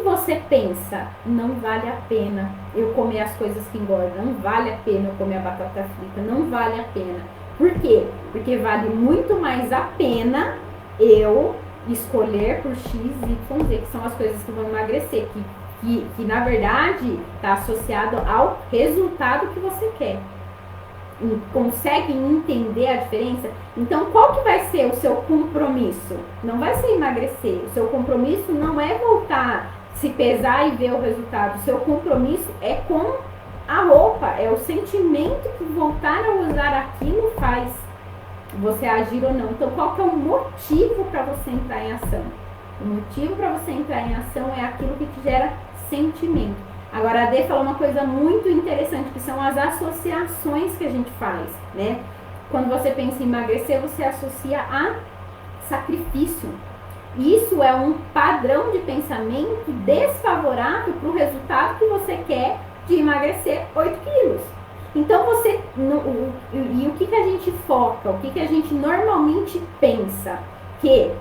você pensa? Não vale a pena eu comer as coisas que engordam, não vale a pena eu comer a batata frita, não vale a pena. Por quê? Porque vale muito mais a pena eu escolher por X, Y, Z, que são as coisas que vão emagrecer, que na verdade está associado ao resultado que você quer. Conseguem entender a diferença? Então, qual que vai ser o seu compromisso? Não vai ser emagrecer. O seu compromisso não é voltar, se pesar e ver o resultado. O seu compromisso é com a roupa, é o sentimento que voltar a usar aquilo faz você agir ou não. Então, qual que é o motivo para você entrar em ação? O motivo para você entrar em ação é aquilo que te gera sentimento. Agora, a Dê falou uma coisa muito interessante, que são as associações que a gente faz, né? Quando você pensa em emagrecer, você associa a sacrifício. Isso é um padrão de pensamento desfavorável para o resultado que você quer de emagrecer 8 quilos. Então, e o que a gente foca? O que a gente normalmente pensa? Que,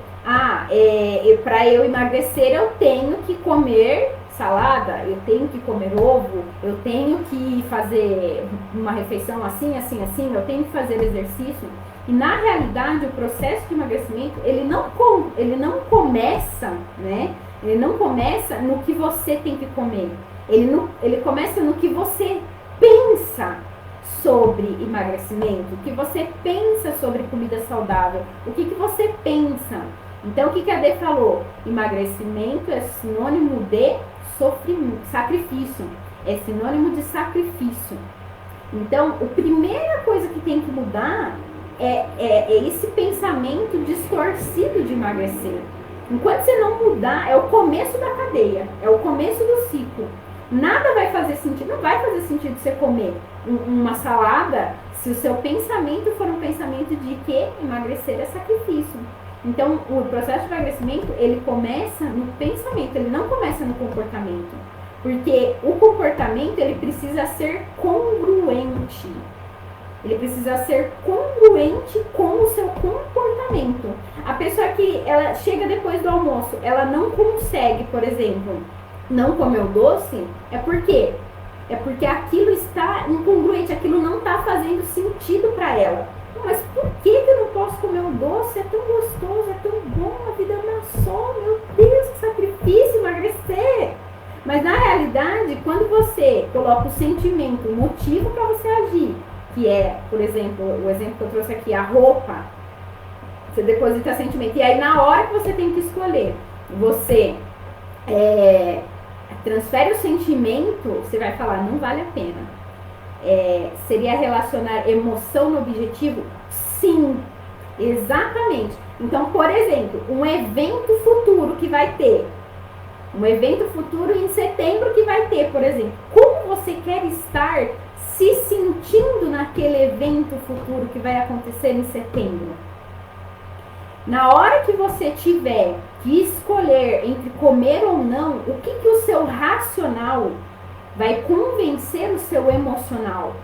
para eu emagrecer, eu tenho que comer salada, eu tenho que comer ovo, eu tenho que fazer uma refeição assim, eu tenho que fazer exercício. E na realidade o processo de emagrecimento, ele não começa, né? Ele não começa no que você tem que comer. Ele começa no que você pensa sobre emagrecimento, o que você pensa sobre comida saudável, o que você pensa. Então, o que a Dê falou? Emagrecimento é sinônimo de sacrifício. É sinônimo de sacrifício. Então, a primeira coisa que tem que mudar é esse pensamento distorcido de emagrecer. Enquanto você não mudar, é o começo da cadeia, é o começo do ciclo. Nada vai fazer sentido, não vai fazer sentido você comer uma salada se o seu pensamento for um pensamento de que emagrecer é sacrifício. Então, o processo de emagrecimento, ele começa no pensamento, ele não começa no comportamento. Porque o comportamento, ele precisa ser congruente. Ele precisa ser congruente com o seu comportamento. A pessoa que ela chega depois do almoço, ela não consegue, por exemplo, não comer o doce, é por quê? É porque aquilo está incongruente, aquilo não está fazendo sentido para ela. Mas por que eu não posso comer um doce? É tão gostoso, é tão bom, a vida é uma só, meu Deus, que sacrifício emagrecer. Mas na realidade, quando você coloca o sentimento, o motivo para você agir, que é, por exemplo, o exemplo que eu trouxe aqui, a roupa, você deposita sentimento. E aí na hora que você tem que escolher, você transfere o sentimento, você vai falar, não vale a pena. Seria relacionar emoção no objetivo? Sim, exatamente. Então, por exemplo, um evento futuro que vai ter, um evento futuro em setembro que vai ter, por exemplo, como você quer estar se sentindo naquele evento futuro que vai acontecer em setembro? Na hora que você tiver que escolher entre comer ou não, o que o seu racional vai convencer o seu emocional?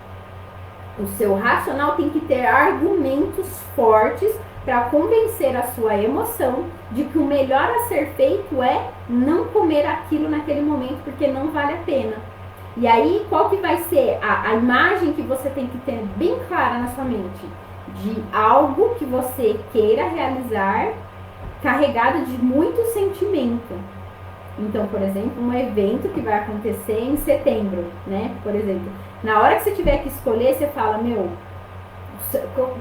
O seu racional tem que ter argumentos fortes para convencer a sua emoção de que o melhor a ser feito é não comer aquilo naquele momento, porque não vale a pena. E aí, qual que vai ser a imagem que você tem que ter bem clara na sua mente? De algo que você queira realizar carregado de muito sentimento. Então, por exemplo, um evento que vai acontecer em setembro, né? Por exemplo, na hora que você tiver que escolher, você fala, o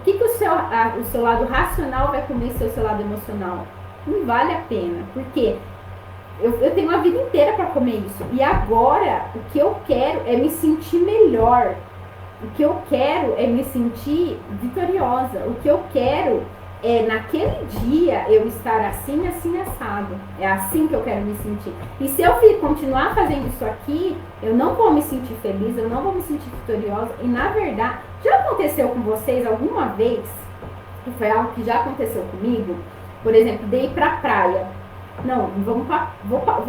que o seu lado racional vai convencer o seu lado emocional? Não vale a pena, porque eu tenho a vida inteira para comer isso. E agora, o que eu quero é me sentir melhor. O que eu quero é me sentir vitoriosa. O que eu quero naquele dia eu estar assim, assim, assado. É assim que eu quero me sentir. E se eu continuar fazendo isso aqui, eu não vou me sentir feliz, eu não vou me sentir vitoriosa. E na verdade, já aconteceu com vocês alguma vez, que foi algo que já aconteceu comigo, por exemplo, de ir pra praia. Não, vou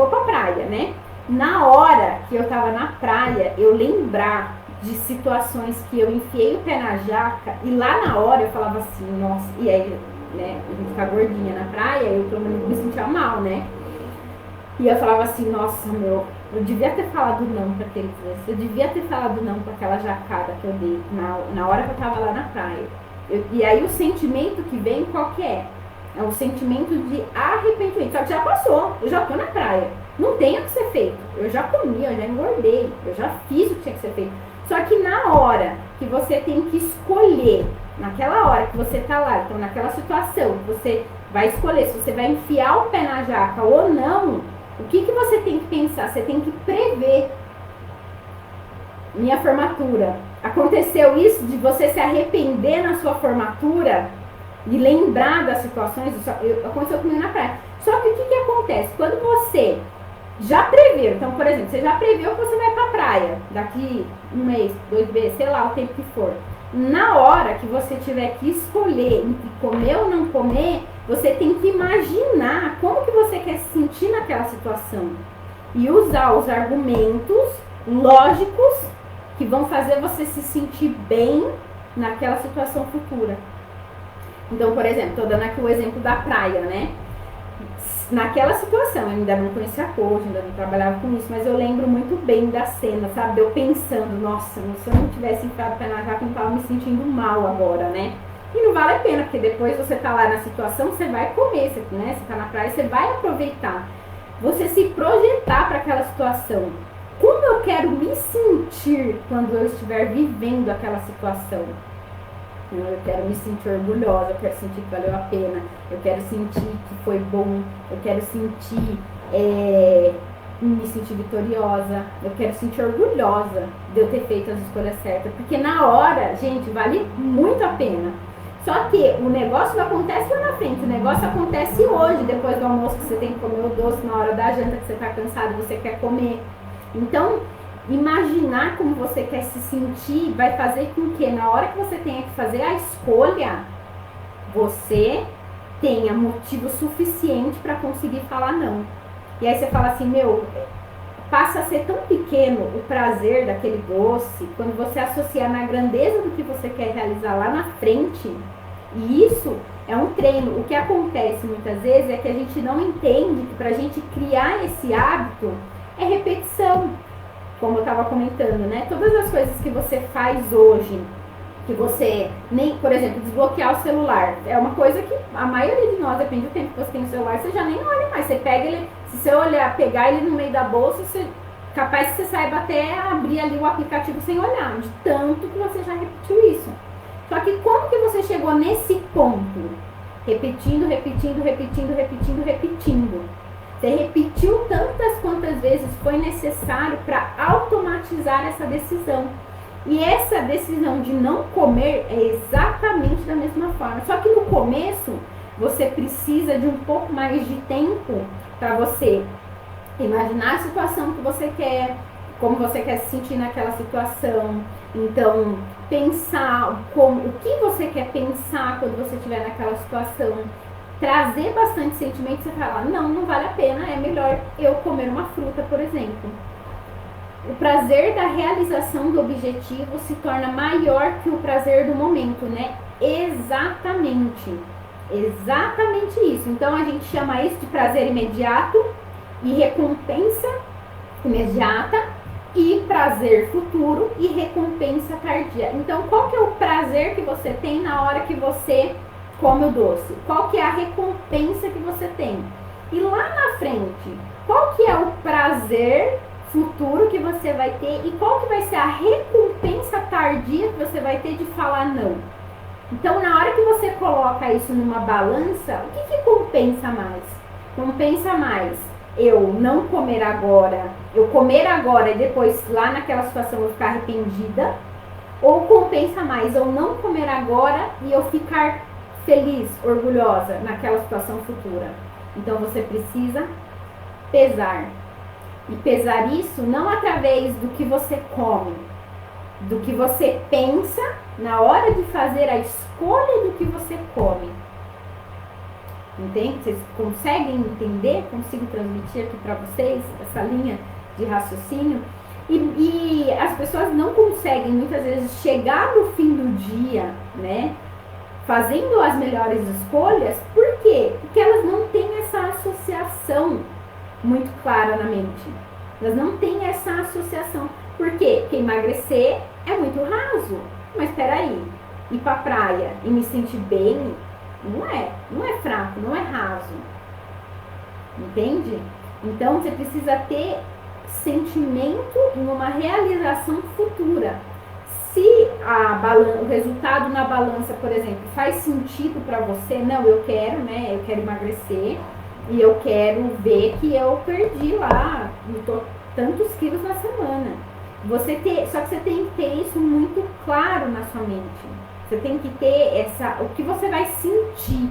pra praia, né? Na hora que eu tava na praia, eu lembrar de situações que eu enfiei o pé na jaca e lá na hora eu falava assim, nossa, e aí, né, a gente ficar gordinha na praia, eu pelo menos me sentia mal, né? E eu falava assim, nossa, meu, eu devia ter falado não pra aquele criança, eu devia ter falado não pra aquela jacada que eu dei na hora que eu tava lá na praia. E aí o sentimento que vem, qual que é? É um sentimento de arrependimento. Só que já passou, eu já tô na praia. Não tem o que ser feito. Eu já comi, eu já engordei, eu já fiz o que tinha que ser feito. Só que na hora que você tem que escolher, naquela hora que você tá lá, então naquela situação, você vai escolher se você vai enfiar o pé na jaca ou não, o que você tem que pensar? Você tem que prever. Minha formatura. Aconteceu isso de você se arrepender na sua formatura e lembrar das situações, aconteceu comigo na praia. Só que o que acontece? Quando você já preveu, então, por exemplo, você já preveu que você vai pra praia daqui um mês, 2 meses, sei lá o tempo que for. Na hora que você tiver que escolher entre comer ou não comer, você tem que imaginar como que você quer se sentir naquela situação. E usar os argumentos lógicos que vão fazer você se sentir bem naquela situação futura. Então, por exemplo, estou dando aqui o exemplo da praia, né? Naquela situação, eu ainda não conhecia coach, ainda não trabalhava com isso, mas eu lembro muito bem da cena, sabe? Eu pensando, nossa, se eu não tivesse enfiado o pé na jaca, eu não estava me sentindo mal agora, né? E não vale a pena, porque depois você tá lá na situação, você vai comer, né? Você tá na praia, você vai aproveitar. Você se projetar para aquela situação. Como eu quero me sentir quando eu estiver vivendo aquela situação? Eu quero me sentir orgulhosa, eu quero sentir que valeu a pena, eu quero sentir que foi bom, eu quero sentir, me sentir vitoriosa, eu quero sentir orgulhosa de eu ter feito as escolhas certas, porque na hora, gente, vale muito a pena. Só que o negócio não acontece lá na frente, o negócio acontece hoje, depois do almoço que você tem que comer o doce, na hora da janta que você está cansado, você quer comer. Então, imaginar como você quer se sentir vai fazer com que na hora que você tenha que fazer a escolha, você tenha motivo suficiente para conseguir falar não. E aí você fala assim, meu, passa a ser tão pequeno o prazer daquele doce, quando você associar na grandeza do que você quer realizar lá na frente. E isso é um treino. O que acontece muitas vezes é que a gente não entende que para a gente criar esse hábito é repetição. Como eu estava comentando, né? Todas as coisas que você faz hoje, que você nem, por exemplo, desbloquear o celular, é uma coisa que a maioria de nós, depende do tempo que você tem no celular, você já nem olha mais. Você pega ele, se você olhar, pegar ele no meio da bolsa, capaz que você saiba até abrir ali o aplicativo sem olhar, de tanto que você já repetiu isso. Só que como que você chegou nesse ponto? Repetindo, repetindo, repetindo, repetindo, repetindo. Você repetiu tantas quantas vezes foi necessário para automatizar essa decisão. E essa decisão de não comer é exatamente da mesma forma. Só que no começo, você precisa de um pouco mais de tempo para você imaginar a situação que você quer, como você quer se sentir naquela situação. Então, pensar o que você quer pensar quando você estiver naquela situação. Trazer bastante sentimento, você fala, não vale a pena, é melhor eu comer uma fruta, por exemplo. O prazer da realização do objetivo se torna maior que o prazer do momento, né? Exatamente isso. Então a gente chama isso de prazer imediato e recompensa imediata, e prazer futuro e recompensa tardia. Então qual que é o prazer que você tem na hora que você come o doce? Qual que é a recompensa que você tem? E lá na frente, qual que é o prazer futuro que você vai ter e qual que vai ser a recompensa tardia que você vai ter de falar não? Então, na hora que você coloca isso numa balança, o que compensa mais? Compensa mais eu não comer agora, eu comer agora e depois lá naquela situação eu ficar arrependida? Ou compensa mais eu não comer agora e eu ficar feliz, orgulhosa naquela situação futura. Então você precisa pesar. E pesar isso não através do que você come, do que você pensa na hora de fazer a escolha do que você come. Entende? Vocês conseguem entender? Consigo transmitir aqui para vocês essa linha de raciocínio? E as pessoas não conseguem muitas vezes chegar no fim do dia, né, fazendo as melhores escolhas. Por quê? Porque elas não têm essa associação muito clara na mente. Elas não têm essa associação. Por quê? Porque emagrecer é muito raso. Mas peraí, ir pra praia e me sentir bem não é fraco, não é raso. Entende? Então você precisa ter sentimento em uma realização futura. Se o resultado na balança, por exemplo, faz sentido para você, não, eu quero emagrecer e eu quero ver que eu perdi lá tantos quilos na semana. Só que você tem que ter isso muito claro na sua mente. Você tem que ter o que você vai sentir.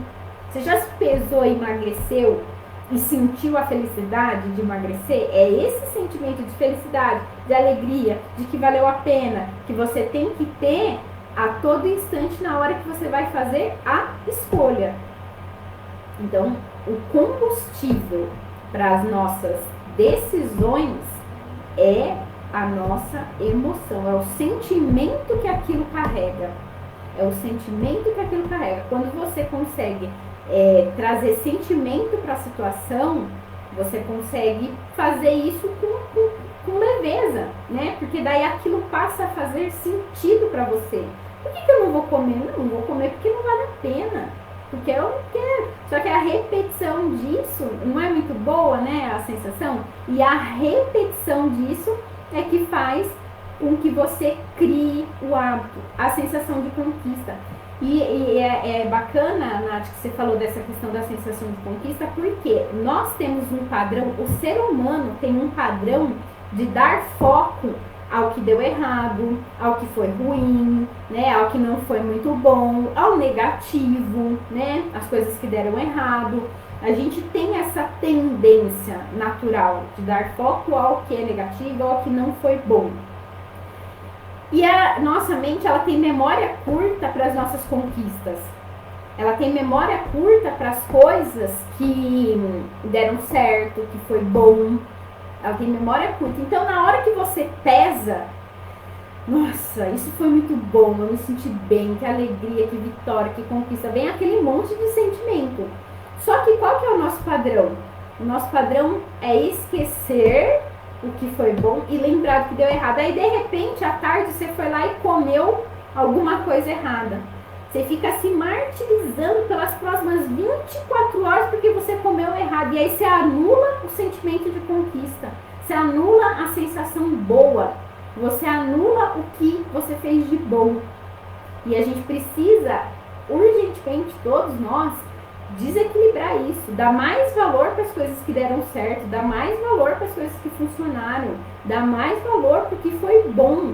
Você já se pesou e emagreceu e sentiu a felicidade de emagrecer? É esse sentimento de felicidade, de alegria, de que valeu a pena, que você tem que ter a todo instante na hora que você vai fazer a escolha. Então, o combustível para as nossas decisões é a nossa emoção, é o sentimento que aquilo carrega. É o sentimento que aquilo carrega. Quando você consegue trazer sentimento para a situação, você consegue fazer isso com leveza, né? Porque daí aquilo passa a fazer sentido para você. Por que eu não vou comer? Não vou comer porque não vale a pena. Porque eu não quero. Só que a repetição disso não é muito boa, né? A sensação. E a repetição disso é que faz com que você crie o hábito, a sensação de conquista. E é bacana, Nath, que você falou dessa questão da sensação de conquista, porque nós temos um padrão, o ser humano tem um padrão de dar foco ao que deu errado, ao que foi ruim, né, ao que não foi muito bom, ao negativo, né, as coisas que deram errado. A gente tem essa tendência natural de dar foco ao que é negativo, ao que não foi bom. E a nossa mente, ela tem memória curta para as nossas conquistas. Ela tem memória curta para as coisas que deram certo, que foi bom. Ela tem memória curta. Então, na hora que você pesa, nossa, isso foi muito bom, eu me senti bem, que alegria, que vitória, que conquista. Vem aquele monte de sentimento. Só que qual que é o nosso padrão? O nosso padrão é esquecer o que foi bom e lembrar do que deu errado. Aí, de repente, à tarde, você foi lá e comeu alguma coisa errada. Você fica se martirizando pelas próximas 24 horas porque você comeu errado. E aí você anula o sentimento de conquista. Você anula a sensação boa. Você anula o que você fez de bom. E a gente precisa, urgentemente, todos nós, desequilibrar isso, dar mais valor para as coisas que deram certo, dar mais valor para as coisas que funcionaram, dar mais valor para o que foi bom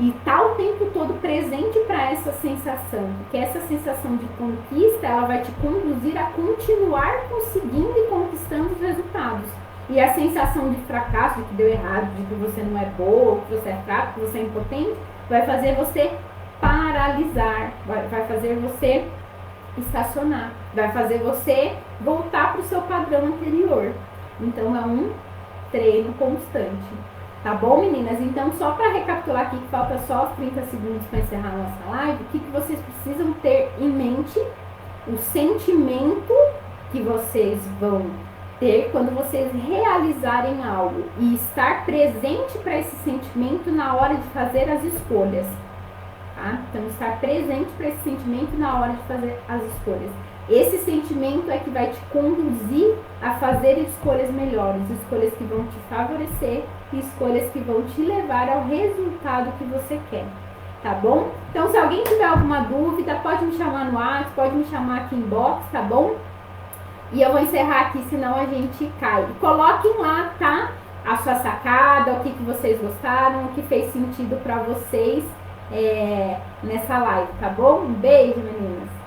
e estar o tempo todo presente para essa sensação, porque essa sensação de conquista, ela vai te conduzir a continuar conseguindo e conquistando os resultados. E a sensação de fracasso, de que deu errado, de que você não é boa, que você é fraco, que você é impotente, vai fazer você paralisar, vai fazer você estacionar, vai fazer você voltar para o seu padrão anterior. Então é um treino constante, tá bom, meninas? Então, só para recapitular aqui, que falta só 30 segundos para encerrar a nossa live, o que vocês precisam ter em mente? O sentimento que vocês vão ter quando vocês realizarem algo e estar presente para esse sentimento na hora de fazer as escolhas. Tá? Então, estar presente para esse sentimento na hora de fazer as escolhas. Esse sentimento é que vai te conduzir a fazer escolhas melhores, escolhas que vão te favorecer e escolhas que vão te levar ao resultado que você quer. Tá bom? Então, se alguém tiver alguma dúvida, pode me chamar no WhatsApp, pode me chamar aqui em box, tá bom? E eu vou encerrar aqui, senão a gente cai. E coloquem lá, tá? A sua sacada, o que vocês gostaram, o que fez sentido para vocês nessa live, tá bom? Um beijo, meninas!